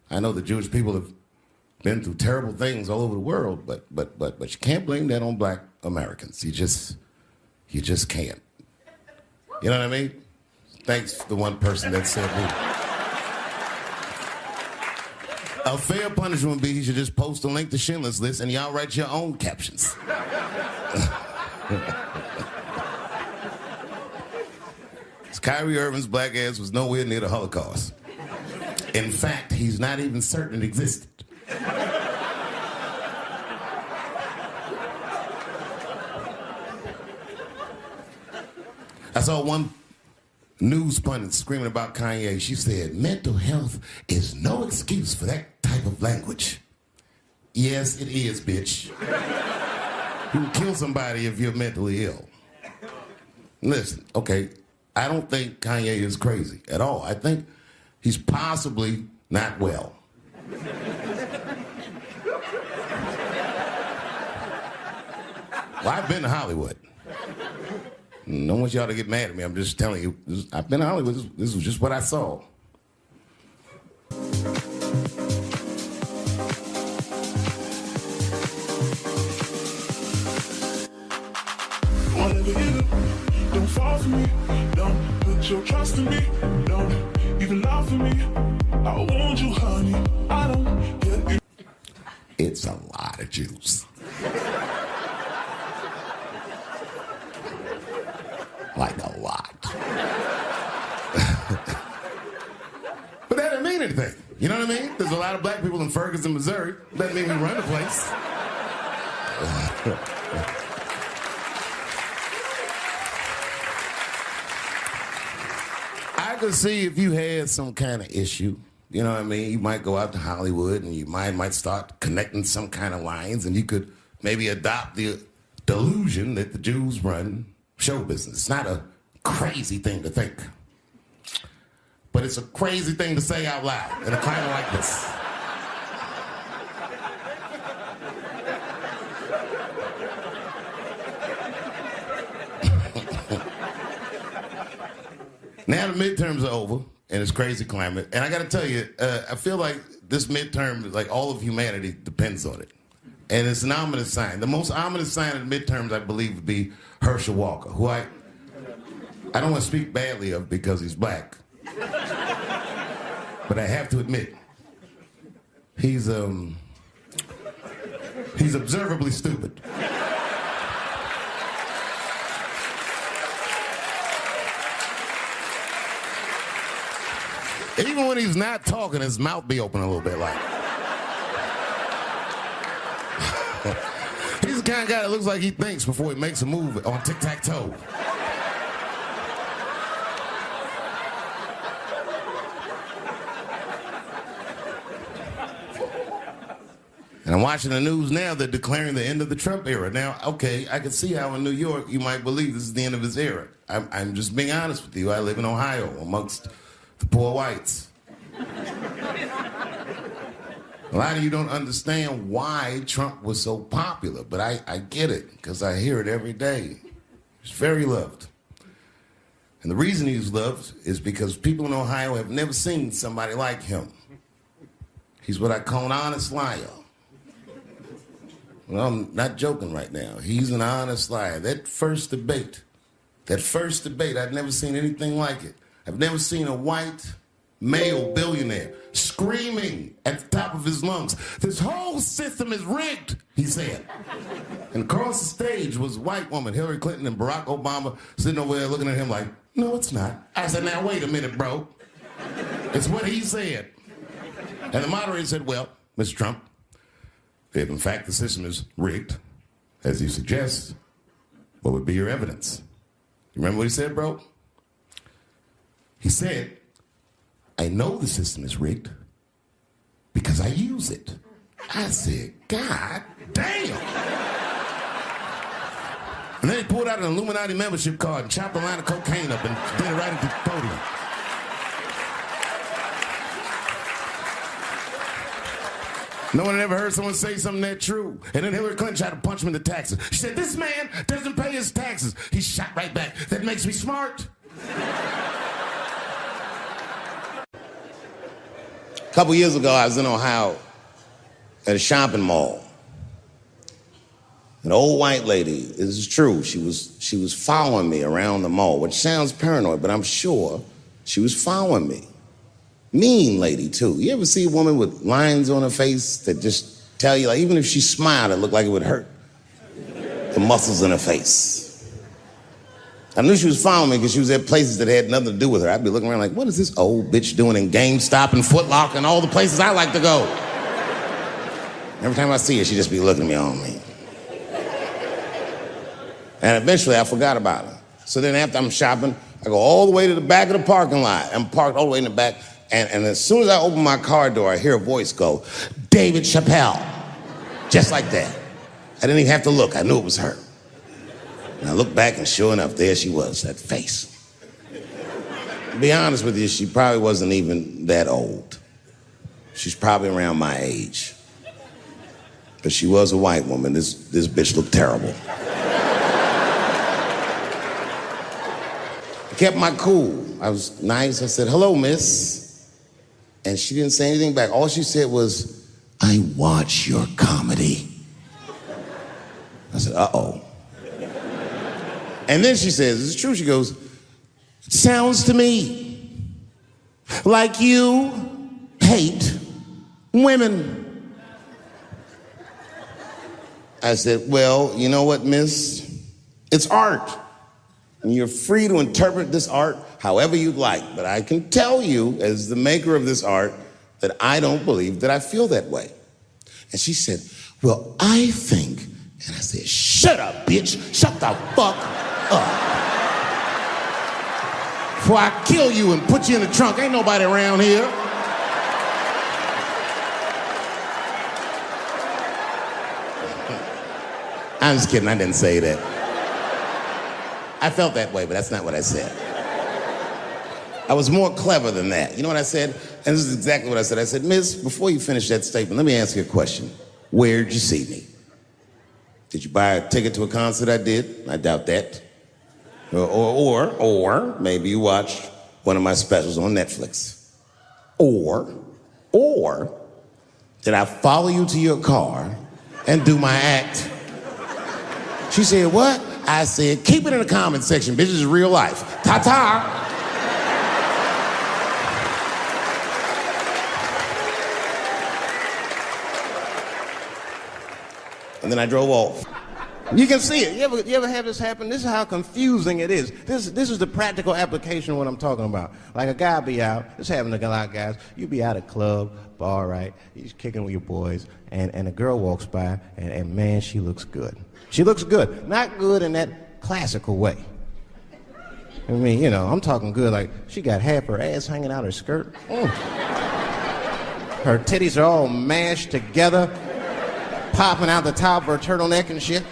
I know the Jewish people have been through terrible things all over the world, but you can't blame that on black Americans. You just can't. You know what I mean? Thanks to the one person that said me. A fair punishment would be he should just post a link to Schindler's List and y'all write your own captions. Kyrie Irving's black ass was nowhere near the Holocaust. In fact, he's not even certain it existed. I saw one news pundit screaming about Kanye. She said, mental health is no excuse for that type of language. Yes, it is, bitch. You can kill somebody if you're mentally ill. Listen, okay, I don't think Kanye is crazy at all. I think he's possibly not well. Well, I've been to Hollywood. I don't want y'all to get mad at me. I'm just telling you. I've been to Hollywood. This was just what I saw. Don't fall for me. Don't put your trust in me. Don't even lie for me. I want you, honey. I don't get it. It's a lot of juice. Like a lot. But that didn't mean anything. You know what I mean? There's a lot of black people in Ferguson, Missouri. Doesn't mean we run the place. I could see if you had some kind of issue. You know what I mean? You might go out to Hollywood and your mind might start connecting some kind of lines, and you could maybe adopt the delusion that the Jews run show business. It's not a crazy thing to think. But it's a crazy thing to say out loud in a climate like this. Now the midterms are over, and it's crazy climate. And I got to tell you, I feel like this midterm, like all of humanity depends on it. And it's an ominous sign. The most ominous sign of the midterms, I believe, would be Herschel Walker, who I don't want to speak badly of because he's black. But I have to admit, he's observably stupid. Even when he's not talking, his mouth be open a little bit like. He's the kind of guy that looks like he thinks before he makes a move on tic-tac-toe. And I'm watching the news now, they're declaring the end of the Trump era. Now, okay, I can see how in New York you might believe this is the end of his era. I'm just being honest with you. I live in Ohio amongst the poor whites. A lot of you don't understand why Trump was so popular, but I get it, because I hear it every day. He's very loved. And the reason he's loved is because people in Ohio have never seen somebody like him. He's what I call an honest liar. Well, I'm not joking right now. He's an honest liar. That first debate, I'd never seen anything like it. I've never seen a white male billionaire screaming at the top of his lungs, "This whole system is rigged," he said. And across the stage was a white woman, Hillary Clinton and Barack Obama, sitting over there looking at him like, "No, it's not." I said, "Now, wait a minute, bro. It's what he said." And the moderator said, "Well, Mr. Trump, if in fact the system is rigged, as you suggest, what would be your evidence?" You remember what he said, bro? He said, "I know the system is rigged because I use it." I said, God damn. And then he pulled out an Illuminati membership card and chopped a line of cocaine up and did it right at the podium. No one had ever heard someone say something that true. And then Hillary Clinton tried to punch him in the taxes. She said, this man doesn't pay his taxes. He shot right back. That makes me smart. A couple years ago, I was in Ohio at a shopping mall. An old white lady, this is true, she was following me around the mall, which sounds paranoid, but I'm sure she was following me. Mean lady, too. You ever see a woman with lines on her face that just tell you, like, even if she smiled, it looked like it would hurt? The muscles in her face. I knew she was following me because she was at places that had nothing to do with her. I'd be looking around like, what is this old bitch doing in GameStop and Foot Locker and all the places I like to go? Every time I see her, she'd just be looking at me all mean. And eventually, I forgot about her. So then after I'm shopping, I go all the way to the back of the parking lot. I'm parked all the way in the back. And as soon as I open my car door, I hear a voice go, David Chappelle. Just like that. I didn't even have to look. I knew it was her. And I looked back, and sure enough, there she was, that face. To be honest with you, she probably wasn't even that old. She's probably around my age. But she was a white woman. This bitch looked terrible. I kept my cool. I was nice. I said, hello, miss. And she didn't say anything back. All she said was, I watch your comedy. I said, uh-oh. And then she says, it's true. She goes, it sounds to me like you hate women. I said, well, you know what, miss? It's art. And you're free to interpret this art however you'd like. But I can tell you, as the maker of this art, that I don't believe that I feel that way. And she said, well, I think. And I said, shut up, bitch. Shut the fuck up. Before I kill you and put you in the trunk. Ain't nobody around here. I'm just kidding. I didn't say that. I felt that way, but that's not what I said. I was more clever than that. You know what I said? And this is exactly what I said. I said, miss, before you finish that statement, let me ask you a question. Where'd you see me? Did you buy a ticket to a concert I did? I doubt that. Or maybe you watched one of my specials on Netflix. Or did I follow you to your car and do my act? She said, what? I said, keep it in the comment section, bitch. This is real life. Ta-ta. And then I drove off. You can see it. You ever have this happen? This is how confusing it is. This is the practical application of what I'm talking about. Like a guy be out, this happens to a lot of guys, you be out at a club, bar, right? You're kicking with your boys, and a girl walks by, and man, she looks good. She looks good. Not good in that classical way. I mean, you know, I'm talking good like she got half her ass hanging out her skirt. Her titties are all mashed together, popping out the top of her turtleneck and shit.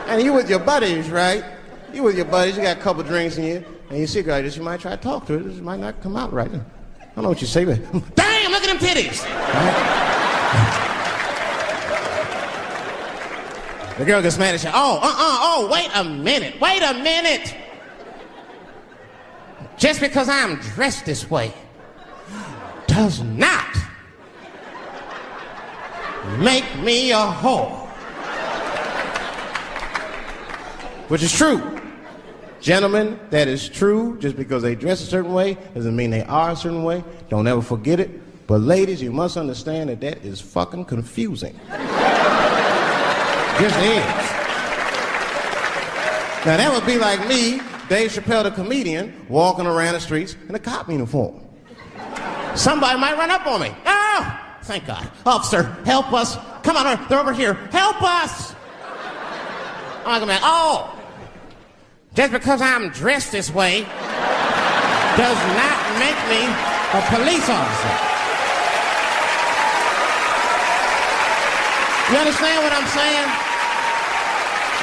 And you with your buddies, right? You with your buddies, you got a couple drinks in you, and you see a girl like this, you might try to talk to her. This might not come out right. I don't know what you say, but damn, look at them titties! Right? The girl gets mad and says, wait a minute. Just because I'm dressed this way does not make me a whore. Which is true. Gentlemen, that is true. Just because they dress a certain way doesn't mean they are a certain way. Don't ever forget it. But ladies, you must understand that that is fucking confusing. Just is. Now that would be like me, Dave Chappelle the comedian, walking around the streets in a cop uniform. Somebody might run up on me. Oh, thank God. Officer, help us. Come on, they're over here. Help us. I'm like, oh. Just because I'm dressed this way does not make me a police officer. You understand what I'm saying?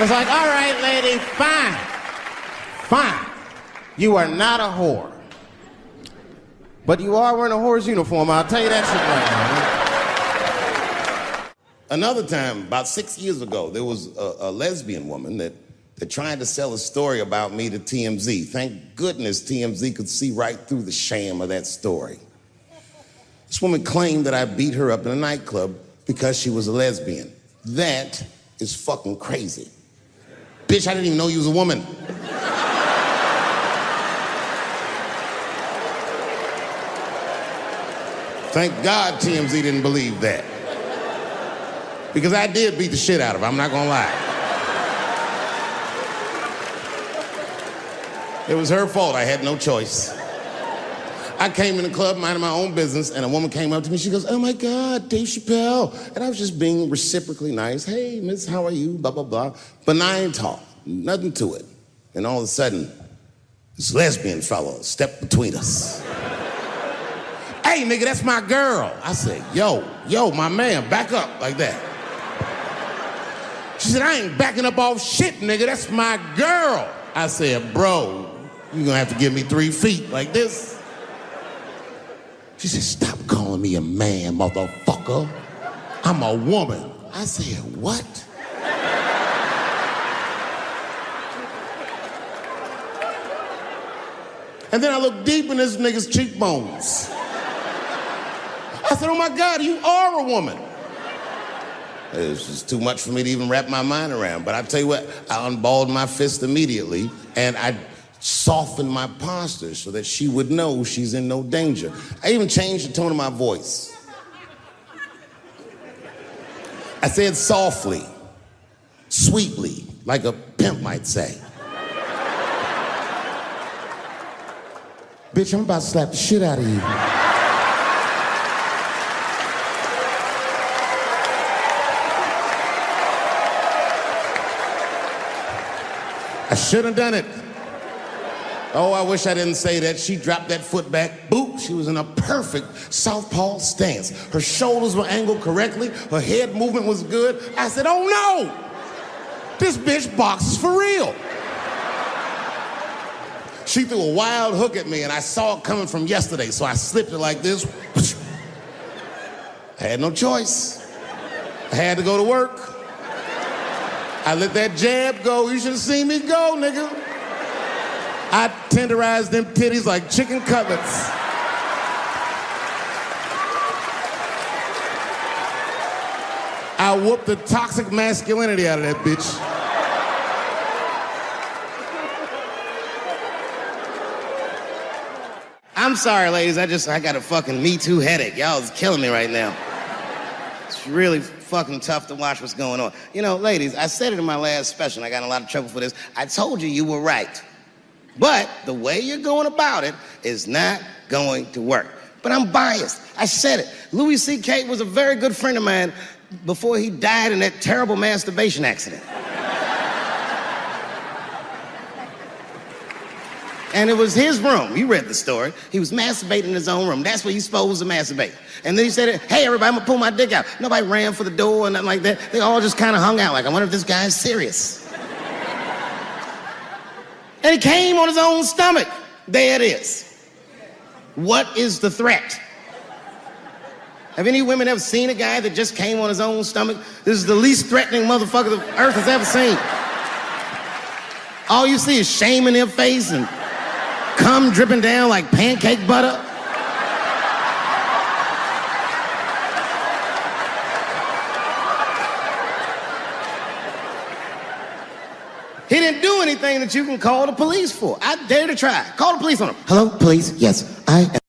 It's like, all right, lady, fine. Fine. You are not a whore. But you are wearing a whore's uniform, I'll tell you that shit right now. Another time, about 6 years ago, there was a lesbian woman that tried to sell a story about me to TMZ. Thank goodness TMZ could see right through the sham of that story. This woman claimed that I beat her up in a nightclub because she was a lesbian. That is fucking crazy. Bitch, I didn't even know you was a woman. Thank God TMZ didn't believe that. Because I did beat the shit out of her, I'm not gonna lie. It was her fault, I had no choice. I came in the club minding my own business, and a woman came up to me, she goes, oh my God, Dave Chappelle. And I was just being reciprocally nice. Hey, miss, how are you? Blah, blah, blah. Benign talk, nothing to it. And all of a sudden, this lesbian fellow stepped between us. Hey, nigga, that's my girl. I said, yo, my man, back up like that. She said, I ain't backing up off shit, nigga, that's my girl. I said, bro, you're gonna have to give me 3 feet like this. She said, stop calling me a man, motherfucker. I'm a woman. I said, what? And then I looked deep in this nigga's cheekbones. I said, oh my God, you are a woman. It was just too much for me to even wrap my mind around. But I tell you what, I unballed my fist immediately, and I softened my posture so that she would know she's in no danger. I even changed the tone of my voice. I said softly, sweetly, like a pimp might say. Bitch, I'm about to slap the shit out of you. I should have done it. Oh, I wish I didn't say that. She dropped that foot back. Boop, she was in a perfect southpaw stance. Her shoulders were angled correctly. Her head movement was good. I said, oh no! This bitch boxes for real. She threw a wild hook at me and I saw it coming from yesterday, so I slipped it like this. I had no choice. I had to go to work. I let that jab go. You should have seen me go, nigga. I tenderized them titties like chicken cutlets. I whooped the toxic masculinity out of that bitch. I'm sorry, ladies. I got a fucking Me Too headache. Y'all is killing me right now. It's really fucking tough to watch what's going on. You know, ladies, I said it in my last special, and I got in a lot of trouble for this. I told you were right. But the way you're going about it is not going to work. But I'm biased. I said it. Louis C.K. was a very good friend of mine before he died in that terrible masturbation accident. And it was his room. You read the story. He was masturbating in his own room. That's where you're supposed to masturbate. And then he said, hey, everybody, I'm gonna pull my dick out. Nobody ran for the door or nothing like that. They all just kind of hung out like, I wonder if this guy's serious. And he came on his own stomach. There it is. What is the threat? Have any women ever seen a guy that just came on his own stomach? This is the least threatening motherfucker the earth has ever seen. All you see is shame in their face and cum dripping down like pancake butter. He didn't do anything that you can call the police for. I dare to try. Call the police on him. Hello, police? Yes, I am.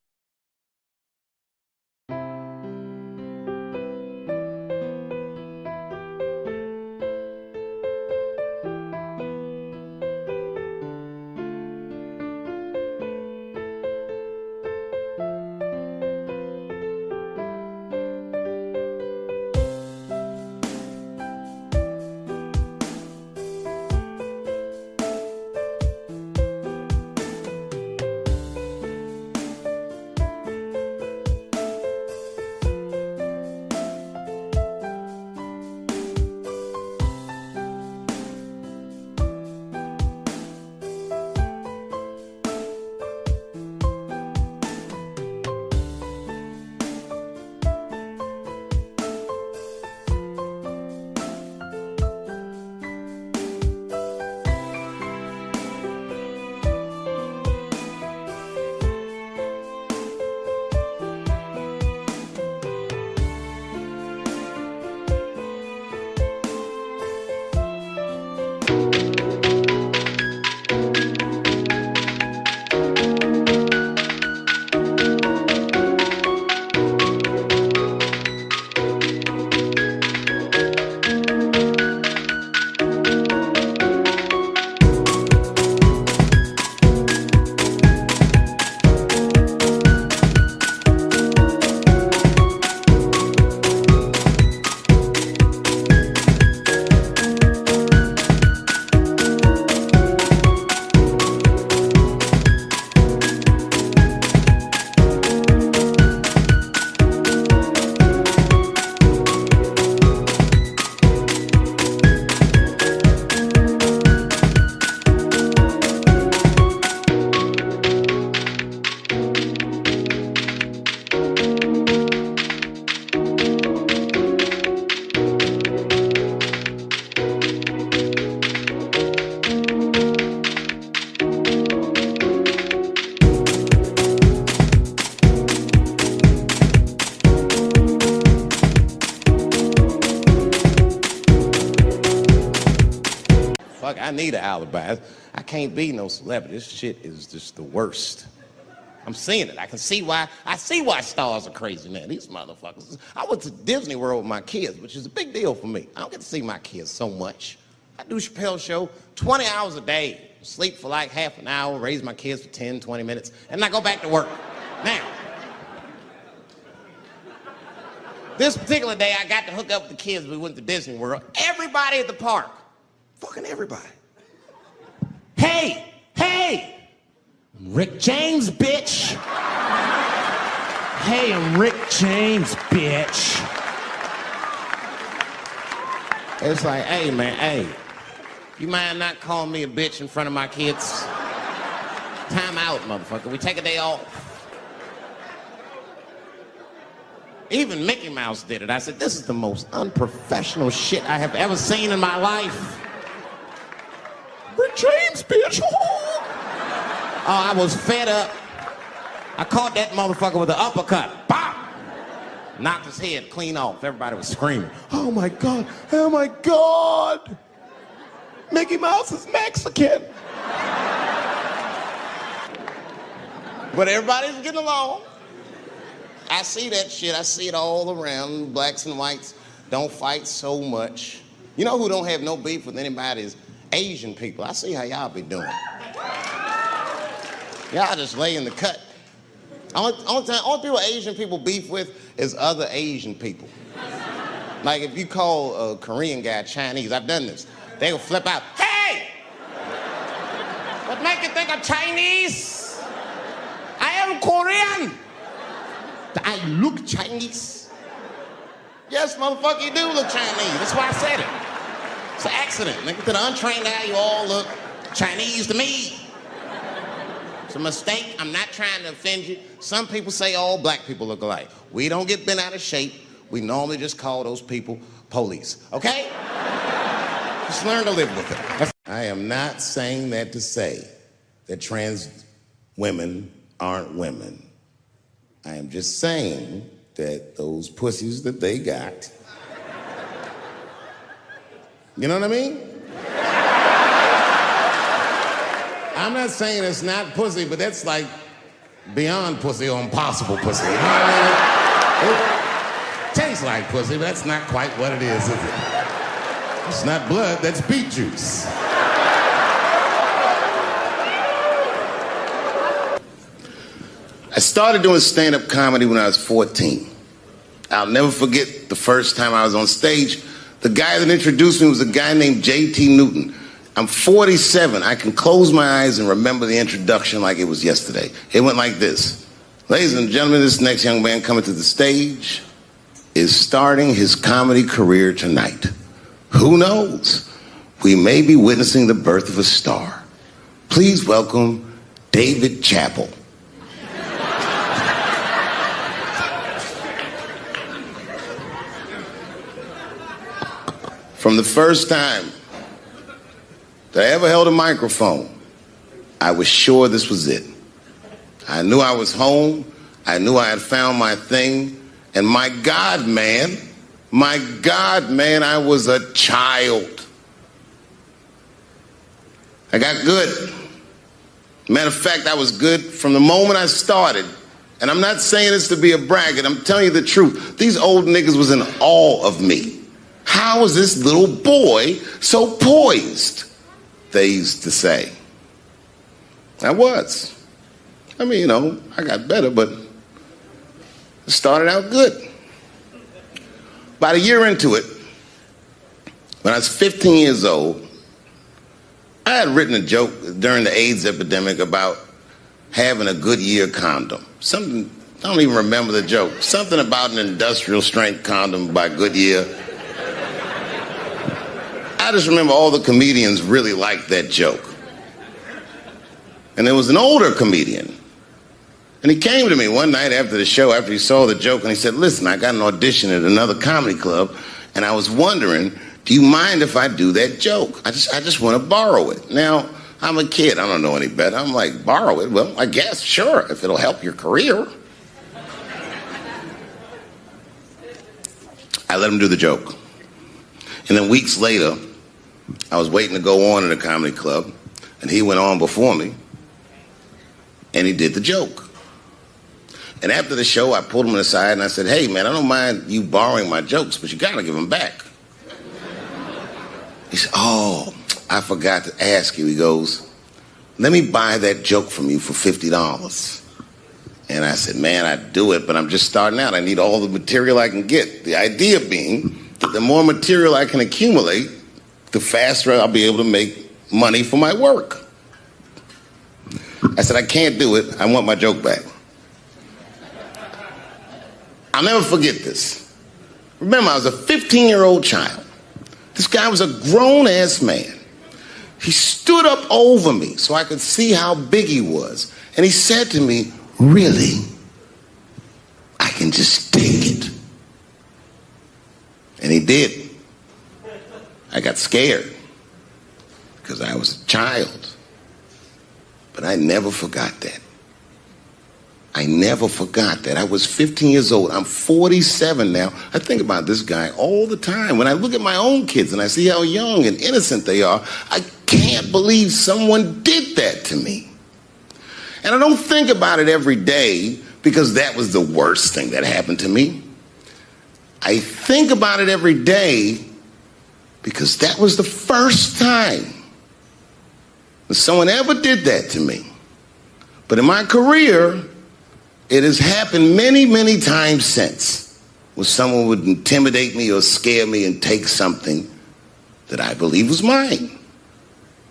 I need an alibi. I can't be no celebrity. This shit is just the worst. I'm seeing it. I see why stars are crazy, man. These motherfuckers. I went to Disney World with my kids, which is a big deal for me. I don't get to see my kids so much. I do Chappelle show 20 hours a day, sleep for like half an hour, raise my kids for 10, 20 minutes, and I go back to work. Now, this particular day, I got to hook up with the kids. We went to Disney World. Everybody at the park, fucking everybody. Hey, Rick James, bitch. Hey, I'm Rick James, bitch. It's like, hey, man, hey. You mind not calling me a bitch in front of my kids? Time out, motherfucker. We take a day off. Even Mickey Mouse did it. I said, this is the most unprofessional shit I have ever seen in my life. Rick James, bitch. Oh, I was fed up. I caught that motherfucker with an uppercut. Bop! Knocked his head clean off. Everybody was screaming. Oh my God, oh my God. Mickey Mouse is Mexican. But everybody's getting along. I see that shit. I see it all around. Blacks and whites don't fight so much. You know who don't have no beef with anybody is Asian people. I see how y'all be doing. Y'all just lay in the cut. Only people Asian people beef with is other Asian people. Like if you call a Korean guy Chinese, I've done this. They will flip out. Hey! What make you think I'm Chinese? I am Korean. I look Chinese. Yes, motherfucker, you do look Chinese. That's why I said it. It's an accident. Nigga, to the untrained eye, you all look Chinese to me. It's a mistake. I'm not trying to offend you. Some people say all black people look alike. We don't get bent out of shape. We normally just call those people police, okay? Just learn to live with it. I am not saying that to say that trans women aren't women. I am just saying that those pussies that they got, you know what I mean? I'm not saying it's not pussy, but that's like beyond pussy or impossible pussy. You know what I mean? It tastes like pussy, but that's not quite what it is it? It's not blood, that's beet juice. I started doing stand-up comedy when I was 14. I'll never forget the first time I was on stage. The guy that introduced me was a guy named J.T. Newton. I'm 47. I can close my eyes and remember the introduction like it was yesterday. It went like this. Ladies and gentlemen, this next young man coming to the stage is starting his comedy career tonight. Who knows? We may be witnessing the birth of a star. Please welcome David Chappelle. From the first time that I ever held a microphone, I was sure this was it. I knew I was home. I knew I had found my thing. And my God, man, I was a child. I got good. Matter of fact, I was good from the moment I started. And I'm not saying this to be a braggart. I'm telling you the truth. These old niggas was in awe of me. How is this little boy so poised? They used to say. I was. I mean, you know, I got better, but it started out good. About a year into it, when I was 15 years old, I had written a joke during the AIDS epidemic about having a Goodyear condom. Something, I don't even remember the joke. Something about an industrial strength condom by Goodyear. I just remember all the comedians really liked that joke. And there was an older comedian. And he came to me one night after the show, after he saw the joke, and he said, listen, I got an audition at another comedy club, and I was wondering, do you mind if I do that joke? I just want to borrow it. Now, I'm a kid. I don't know any better. I'm like, borrow it? Well, I guess, sure, if it'll help your career. I let him do the joke. And then weeks later, I was waiting to go on in a comedy club, and he went on before me, and he did the joke. And after the show, I pulled him aside and I said, hey, man, I don't mind you borrowing my jokes, but you gotta give them back. He said, oh, I forgot to ask you. He goes, let me buy that joke from you for $50. And I said, man, I'd do it, but I'm just starting out. I need all the material I can get. The idea being that the more material I can accumulate, the faster I'll be able to make money for my work. I said, I can't do it. I want my joke back. I'll never forget this. Remember, I was a 15-year-old child. This guy was a grown-ass man. He stood up over me so I could see how big he was. And he said to me, really? I can just take it. And he did. I got scared because I was a child. But I never forgot that. I never forgot that. I was 15 years old. I'm 47 now. I think about this guy all the time. When I look at my own kids and I see how young and innocent they are, I can't believe someone did that to me. And I don't think about it every day because that was the worst thing that happened to me. I think about it every day because that was the first time that someone ever did that to me. But in my career, it has happened many, many times since, where someone would intimidate me or scare me and take something that I believe was mine.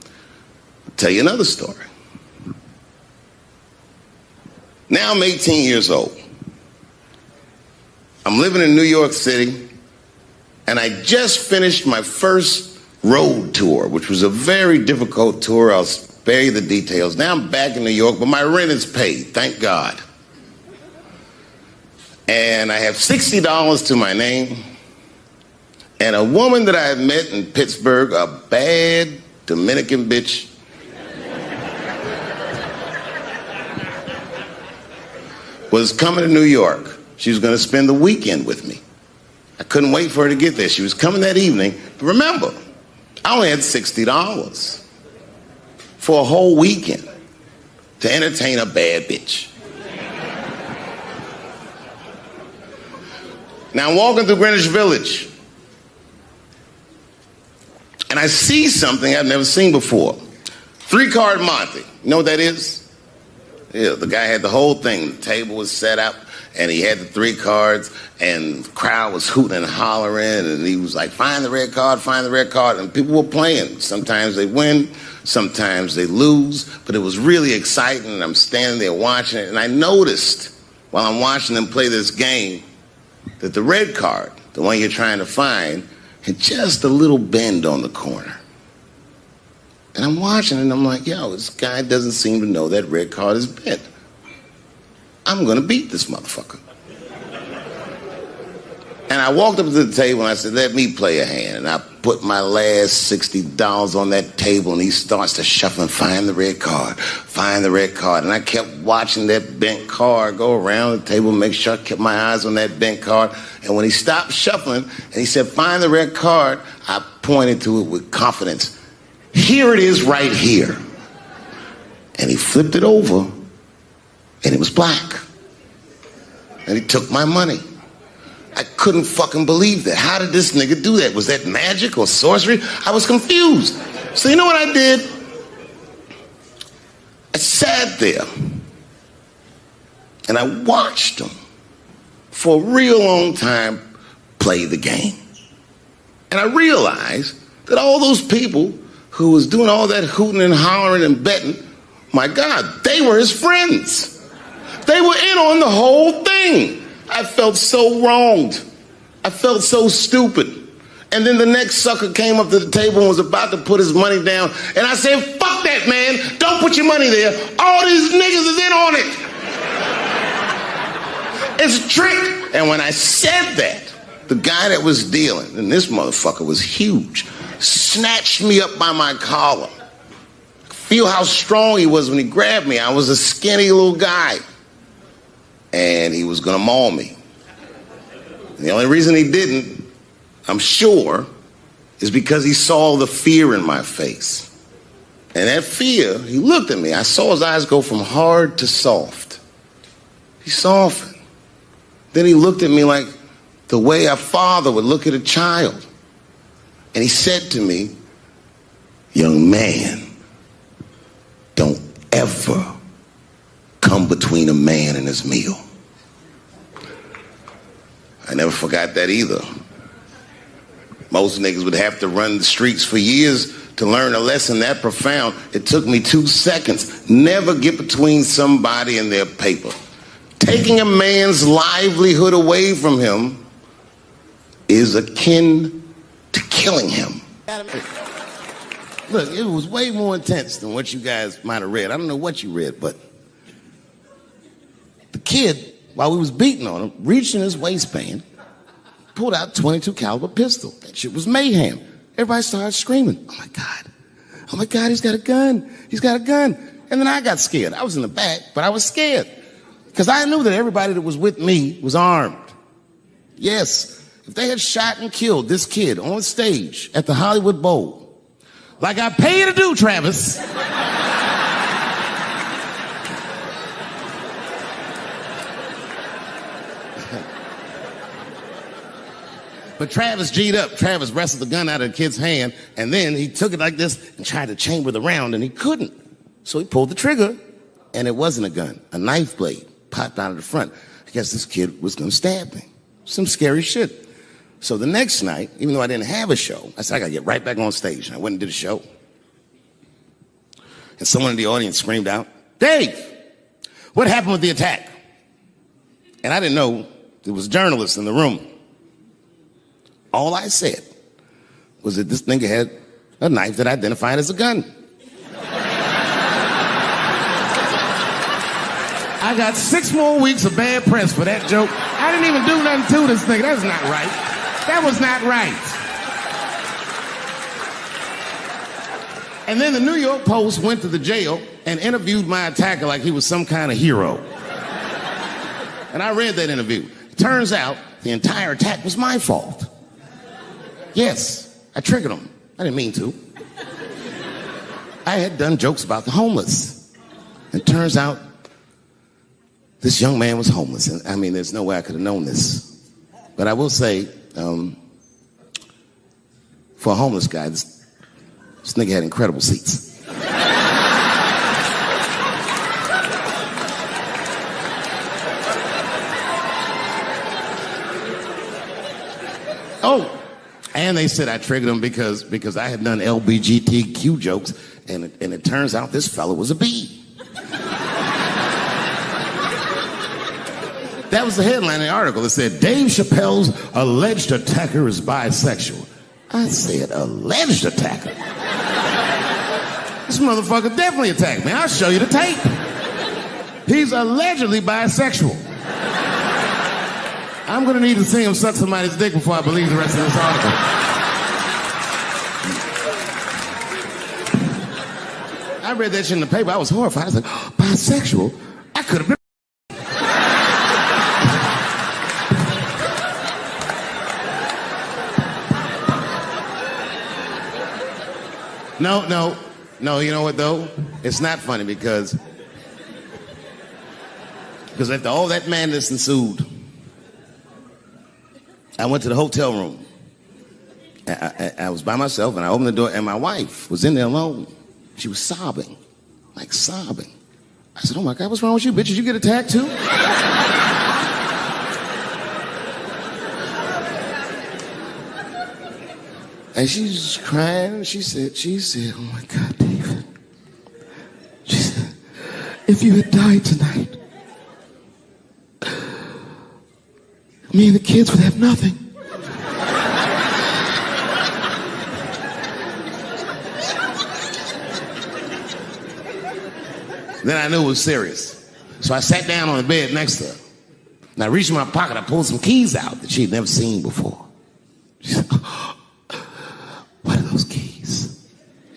I'll tell you another story. Now I'm 18 years old. I'm living in New York City, and I just finished my first road tour, which was a very difficult tour. I'll spare you the details. Now I'm back in New York, but my rent is paid, thank God. And I have $60 to my name, and a woman that I had met in Pittsburgh, a bad Dominican bitch, was coming to New York. She was going to spend the weekend with me. I couldn't wait for her to get there. She was coming that evening. But remember, I only had $60 for a whole weekend to entertain a bad bitch. Now I'm walking through Greenwich Village, and I see something I've never seen before. 3-card Monte. You know what that is? Yeah, the guy had the whole thing. The table was set up, and he had the 3 cards, and the crowd was hooting and hollering, and he was like, find the red card, find the red card, and people were playing. Sometimes they win, sometimes they lose, but it was really exciting, and I'm standing there watching it, and I noticed while I'm watching them play this game that the red card, the one you're trying to find, had just a little bend on the corner. And I'm watching it, and I'm like, yo, this guy doesn't seem to know that red card is bent. I'm gonna beat this motherfucker. And I walked up to the table and I said, let me play a hand. And I put my last $60 on that table, and he starts to shuffle and find the red card, find the red card. And I kept watching that bent card go around the table, make sure I kept my eyes on that bent card. And when he stopped shuffling and he said, find the red card, I pointed to it with confidence. Here it is right here. And he flipped it over, and it was black. And he took my money. I couldn't fucking believe that. How did this nigga do that? Was that magic or sorcery? I was confused. So you know what I did? I sat there and I watched him for a real long time play the game. And I realized that all those people who was doing all that hooting and hollering and betting, my God, they were his friends. They were in on the whole thing. I felt so wronged. I felt so stupid. And then the next sucker came up to the table and was about to put his money down. And I said, fuck that, man. Don't put your money there. All these niggas is in on it. It's a trick. And when I said that, the guy that was dealing, and this motherfucker was huge, snatched me up by my collar. Feel how strong he was when he grabbed me. I was a skinny little guy. And he was gonna maul me. And the only reason he didn't, I'm sure, is because he saw the fear in my face. And that fear, he looked at me. I saw his eyes go from hard to soft. He softened. Then he looked at me like the way a father would look at a child. And he said to me, young man, don't ever come between a man and his meal. I never forgot that either. Most niggas would have to run the streets for years to learn a lesson that profound. It took me 2 seconds. Never get between somebody and their paper. Taking a man's livelihood away from him is akin to killing him. Look, it was way more intense than what you guys might have read. I don't know what you read, but the kid, while we was beating on him, reached in his waistband, pulled out a .22 caliber pistol. That shit was mayhem. Everybody started screaming, oh my God, he's got a gun. He's got a gun. And then I got scared. I was in the back, but I was scared. Because I knew that everybody that was with me was armed. Yes, if they had shot and killed this kid on stage at the Hollywood Bowl, like I pay you to do, Travis, but Travis G'd up. Travis wrestled the gun out of the kid's hand, and then he took it like this and tried to chamber the round, and he couldn't. So he pulled the trigger, and it wasn't a gun. A knife blade popped out of the front. I guess this kid was going to stab me. Some scary shit. So the next night, even though I didn't have a show, I said, I got to get right back on stage. And I went and did a show. And someone in the audience screamed out, Dave, what happened with the attack? And I didn't know there was journalists in the room. All I said was that this nigga had a knife that identified as a gun. I got 6 more weeks of bad press for that joke. I didn't even do nothing to this nigga. That's not right. That was not right. And then the New York Post went to the jail and interviewed my attacker like he was some kind of hero. And I read that interview. It turns out the entire attack was my fault. Yes, I triggered him. I didn't mean to. I had done jokes about the homeless. It turns out this young man was homeless. And I mean, there's no way I could have known this. But I will say, for a homeless guy, this nigga had incredible seats. Oh, and they said I triggered him because I had done LBGTQ jokes, and it turns out this fella was a bee. That was the headline of the article. It said, Dave Chappelle's alleged attacker is bisexual. I said, alleged attacker? This motherfucker definitely attacked me. I'll show you the tape. He's allegedly bisexual. I'm gonna need to see him suck somebody's dick before I believe the rest of this article. I read that shit in the paper. I was horrified. I was like, oh, bisexual? I could have been. No, you know what though? It's not funny because after all that madness ensued, I went to the hotel room. I was by myself and I opened the door and my wife was in there alone. She was sobbing, like sobbing. I said, oh my God, what's wrong with you, bitch? Did you get attacked too? And she's crying. She said, oh my God, David. She said, if you had died tonight, me and the kids would have nothing. Then I knew it was serious. So I sat down on the bed next to her. And I reached in my pocket, I pulled some keys out that she'd never seen before. She said, what are those keys?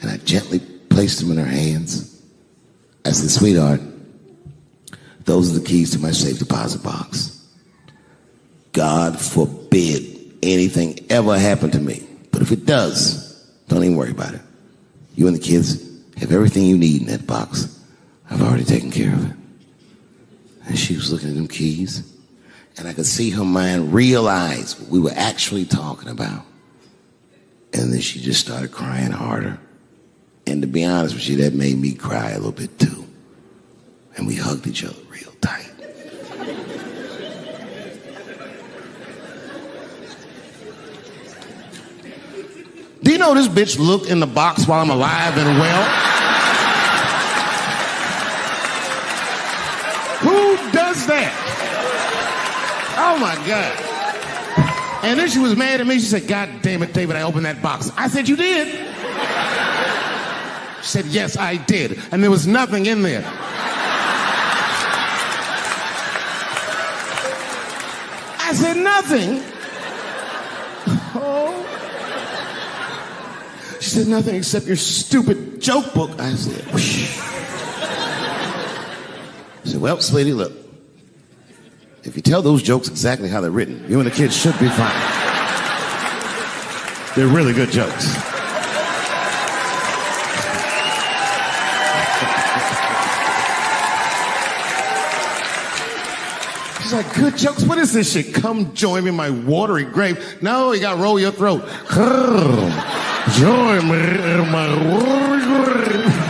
And I gently placed them in her hands. I said, sweetheart, those are the keys to my safe deposit box. God forbid anything ever happened to me, but But if it does, don't even worry about it. You and the kids have everything you need in that box. I've already taken care of it. And she was looking at them keys, and I could see her mind realize what we were actually talking about. And then she just started crying harder. And to be honest with you, that made me cry a little bit too. And we hugged each other real tight. Do you know this bitch looked in the box while I'm alive and well? Who does that? Oh my God. And then she was mad at me. She said, God damn it, David, I opened that box. I said, you did? She said, yes, I did. And there was nothing in there. I said, nothing? Oh. She said, nothing except your stupid joke book. I said, whoosh. I said, well, sweetie, look. If you tell those jokes exactly how they're written, you and the kids should be fine. They're really good jokes. She's like, good jokes? What is this shit? Come join me in my watery grave. No, you gotta roll your throat. Join me in my watery grave.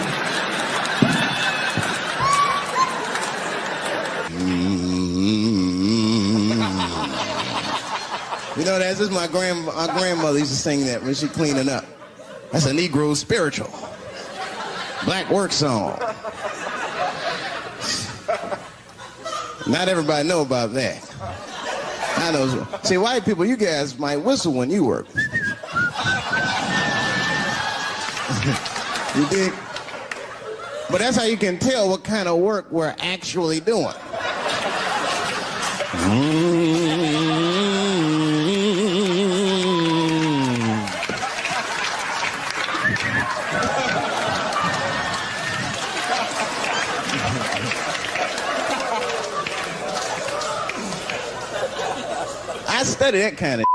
You know, that's just my grandmother used to sing that when she cleaning up. That's a Negro spiritual. Black work song. Not everybody know about that. I know. See, white people, you guys might whistle when you work. You dig? But that's how you can tell what kind of work we're actually doing. I study that kind of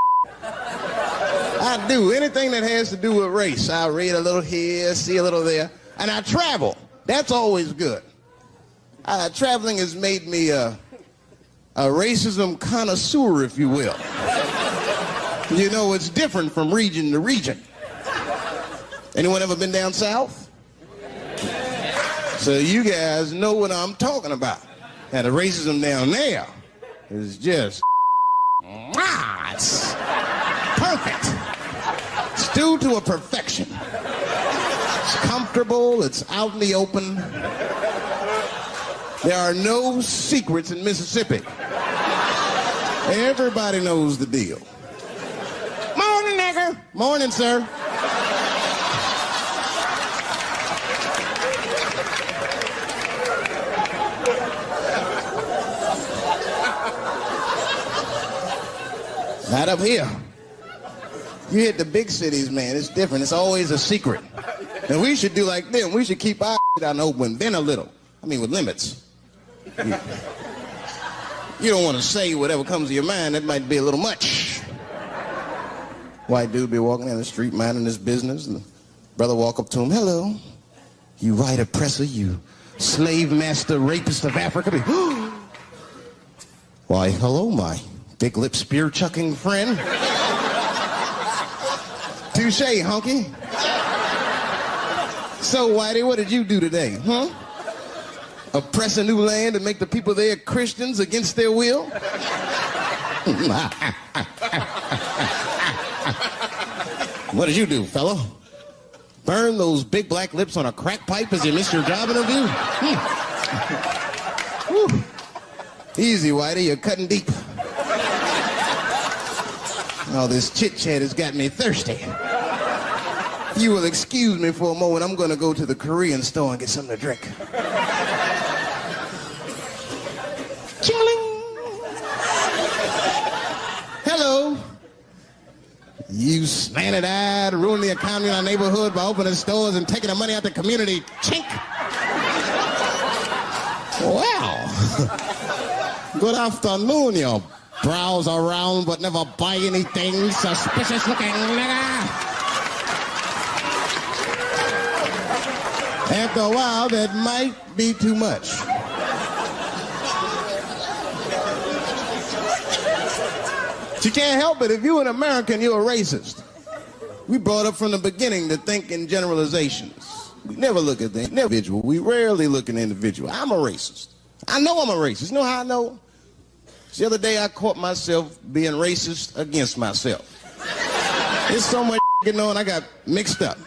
I do. Anything that has to do with race. I read a little here, see a little there. And I travel. That's always good. Traveling has made me a racism connoisseur, if you will. You know, it's different from region to region. Anyone ever been down south? So you guys know what I'm talking about. And the racism down there is just, it's perfect. It's due to a perfection. It's comfortable, it's out in the open. There are no secrets in Mississippi. Everybody knows the deal. Morning, nigger. Morning, sir. Not up here. You hit the big cities, man. It's different. It's always a secret. And we should do like them. We should keep our out in the open, then a little. I mean, with limits. You don't want to say whatever comes to your mind. That might be a little much. White dude be walking down the street minding his business, and the brother walk up to him. Hello, you white oppressor, you slave master rapist of Africa. Why, hello, my big lip spear chucking friend. Touche, honky. So, Whitey, what did you do today, huh? Oppress a new land and make the people there Christians against their will? What did you do, fellow? Burn those big black lips on a crack pipe as you missed your job interview? Easy, Whitey, you're cutting deep. All this chit-chat has got me thirsty. If you will excuse me for a moment, I'm going to go to the Korean store and get something to drink. Chilling. Hello. You slanted-eyed, ruining the economy in our neighborhood by opening stores and taking the money out the community. Chink. Well, good afternoon, you Browse around but never buy anything. Suspicious looking nigga. After a while, that might be too much. But you can't help it. If you're an American, you're a racist. We brought up from the beginning to think in generalizations. We never look at the individual. We rarely look at the individual. I'm a racist. I know I'm a racist. You know how I know? The other day I caught myself being racist against myself. There's so much getting on, I got mixed up.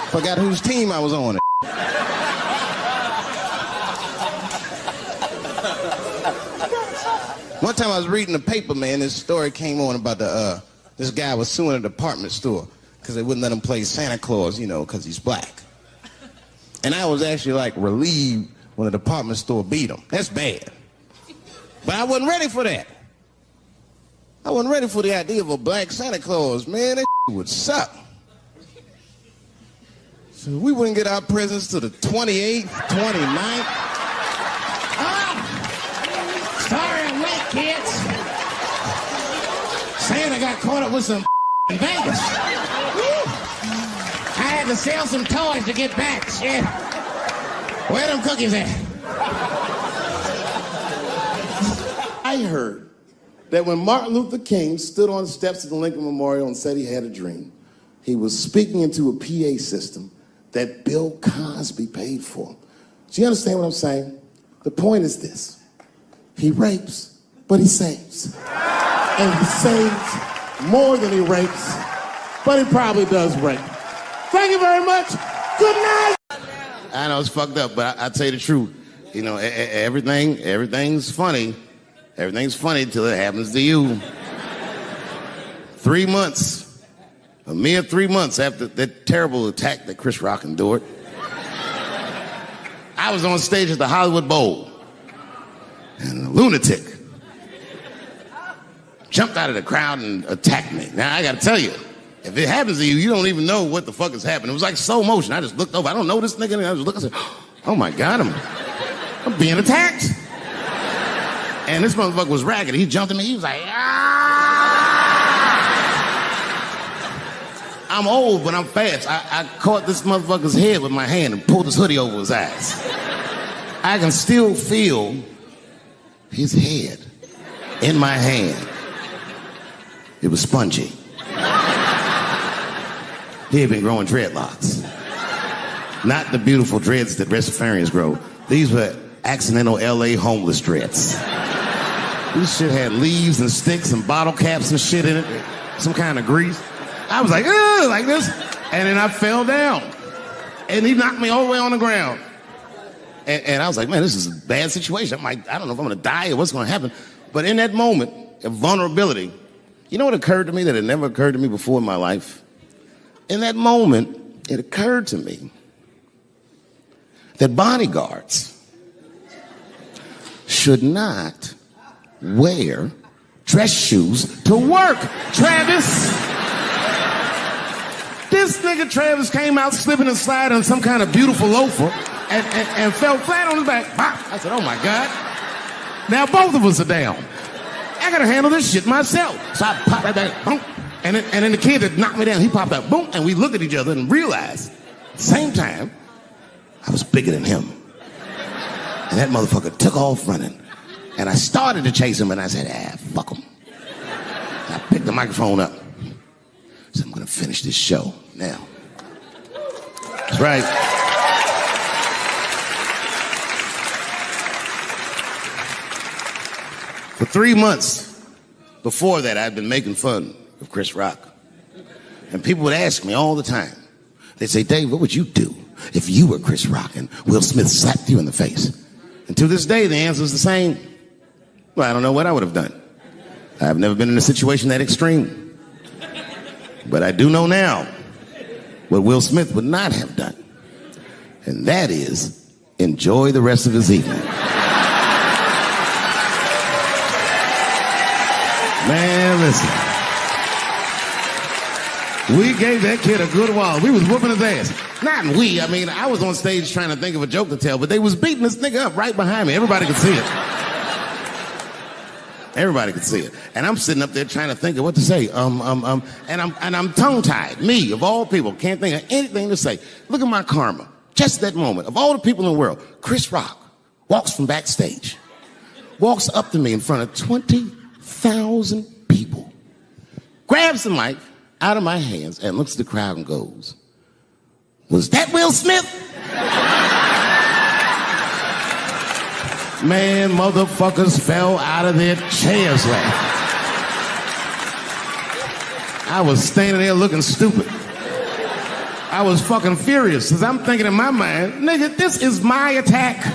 Forgot whose team I was on. One time I was reading the paper, man, this story came on about this guy was suing a department store because they wouldn't let him play Santa Claus, you know, because he's black. And I was actually like relieved when the department store beat him. That's bad. But I wasn't ready for that. I wasn't ready for the idea of a black Santa Claus, man. That would suck. So we wouldn't get our presents till the 28th, 29th. Sorry I'm late, kids. Santa got caught up with some in Vegas. I had to sell some toys to get back. Shit. Where them cookies at? I heard that when Martin Luther King stood on the steps of the Lincoln Memorial and said he had a dream, he was speaking into a PA system that Bill Cosby paid for. Do you understand what I'm saying? The point is this. He rapes, but he saves. And he saves more than he rapes, but he probably does rape. Thank you very much. Good night. I know it's fucked up, but I tell you the truth. You know, everything's funny. Everything's funny till it happens to you. 3 months. A mere 3 months after that terrible attack that Chris Rock endured, I was on stage at the Hollywood Bowl, and a lunatic jumped out of the crowd and attacked me. Now, I gotta tell you, if it happens to you, you don't even know what the fuck is happening. It was like slow motion. I just looked over. I don't know this nigga. And I just looked and said, oh my God, I'm being attacked. And this motherfucker was ragged. He jumped at me. He was like, I'm old, but I'm fast. I caught this motherfucker's head with my hand and pulled his hoodie over his eyes. I can still feel his head in my hand. It was spongy. He had been growing dreadlocks. Not the beautiful dreads that Rastafarians grow. These were accidental LA homeless dreads. This shit had leaves and sticks and bottle caps and shit in it. Some kind of grease. I was like, ugh, like this. And then I fell down. And he knocked me all the way on the ground. And I was like, man, this is a bad situation. I'm like, I don't know if I'm going to die or what's going to happen. But in that moment of vulnerability, you know what occurred to me that had never occurred to me before in my life? In that moment, it occurred to me that bodyguards should not wear dress shoes to work, Travis. This nigga Travis came out slipping and sliding on some kind of beautiful loafer and fell flat on his back. I said, oh my God. Now both of us are down. I gotta handle this shit myself. So I popped right back, boom. And then the kid that knocked me down, he popped out, boom. And we looked at each other and realized, at the same time, I was bigger than him. And that motherfucker took off running. And I started to chase him and I said, fuck him. And I picked the microphone up. So I'm gonna finish this show now. That's right. For 3 months before that, I'd been making fun of Chris Rock. And people would ask me all the time. They'd say, Dave, what would you do if you were Chris Rock and Will Smith slapped you in the face? And to this day, the answer is the same. Well, I don't know what I would have done. I've never been in a situation that extreme. But I do know now what Will Smith would not have done. And that is enjoy the rest of his evening. Man, listen. We gave that kid a good while. We was whooping his ass. Not we, I mean, I was on stage trying to think of a joke to tell, but they was beating this nigga up right behind me. Everybody could see it. Everybody could see it. And I'm sitting up there trying to think of what to say. And I'm tongue-tied. Me, of all people, can't think of anything to say. Look at my karma. Just that moment. Of all the people in the world, Chris Rock walks from backstage, walks up to me in front of 20,000 people, grabs the mic out of my hands and looks at the crowd and goes, "Was that Will Smith?" Man, motherfuckers fell out of their chairs laughing. I was standing there looking stupid. I was fucking furious because I'm thinking in my mind, nigga, this is my attack.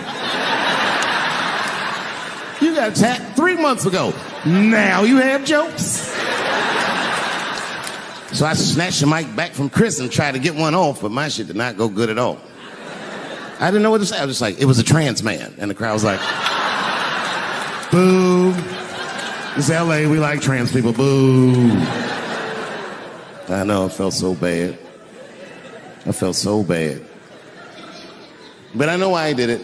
You got attacked 3 months ago. Now you have jokes. So I snatched the mic back from Chris and tried to get one off, but my shit did not go good at all. I didn't know what to say. I was just like, it was a trans man. And the crowd was like, boo. It's LA, we like trans people, boo. I know, I felt so bad. I felt so bad. But I know why I did it.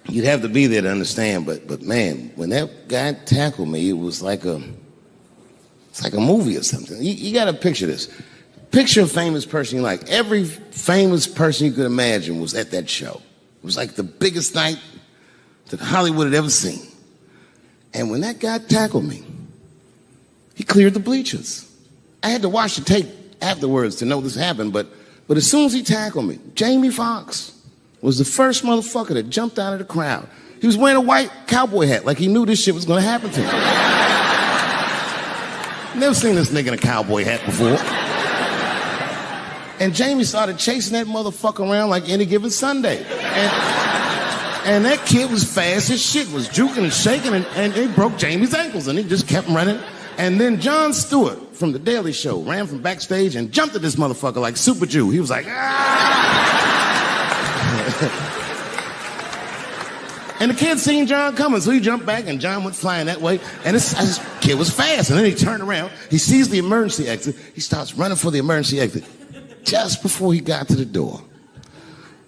You'd have to be there to understand, but man, when that guy tackled me, it was like it's like a movie or something. You gotta picture this. Picture a famous person you like. Every famous person you could imagine was at that show. It was like the biggest night that Hollywood had ever seen. And when that guy tackled me, he cleared the bleachers. I had to watch the tape afterwards to know this happened, but as soon as he tackled me, Jamie Foxx was the first motherfucker that jumped out of the crowd. He was wearing a white cowboy hat like he knew this shit was gonna happen to him. Never seen this nigga in a cowboy hat before. And Jamie started chasing that motherfucker around like any given Sunday. And that kid was fast as shit, was juking and shaking, and he broke Jamie's ankles, and he just kept running. And then Jon Stewart from The Daily Show ran from backstage and jumped at this motherfucker like Super Jew. He was like, ah! And the kid seen Jon coming, so he jumped back, and Jon went flying that way. And this kid was fast. And then he turned around. He sees the emergency exit. He starts running for the emergency exit. Just before he got to the door,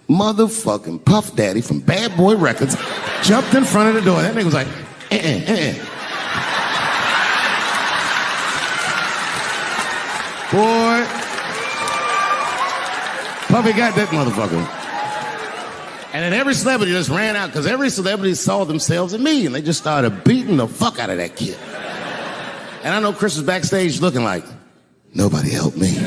motherfucking Puff Daddy from Bad Boy Records jumped in front of the door. That nigga was like, Boy, Puffy got that motherfucker. And then every celebrity just ran out because every celebrity saw themselves in me, and they just started beating the fuck out of that kid. And I know Chris was backstage looking like, nobody helped me.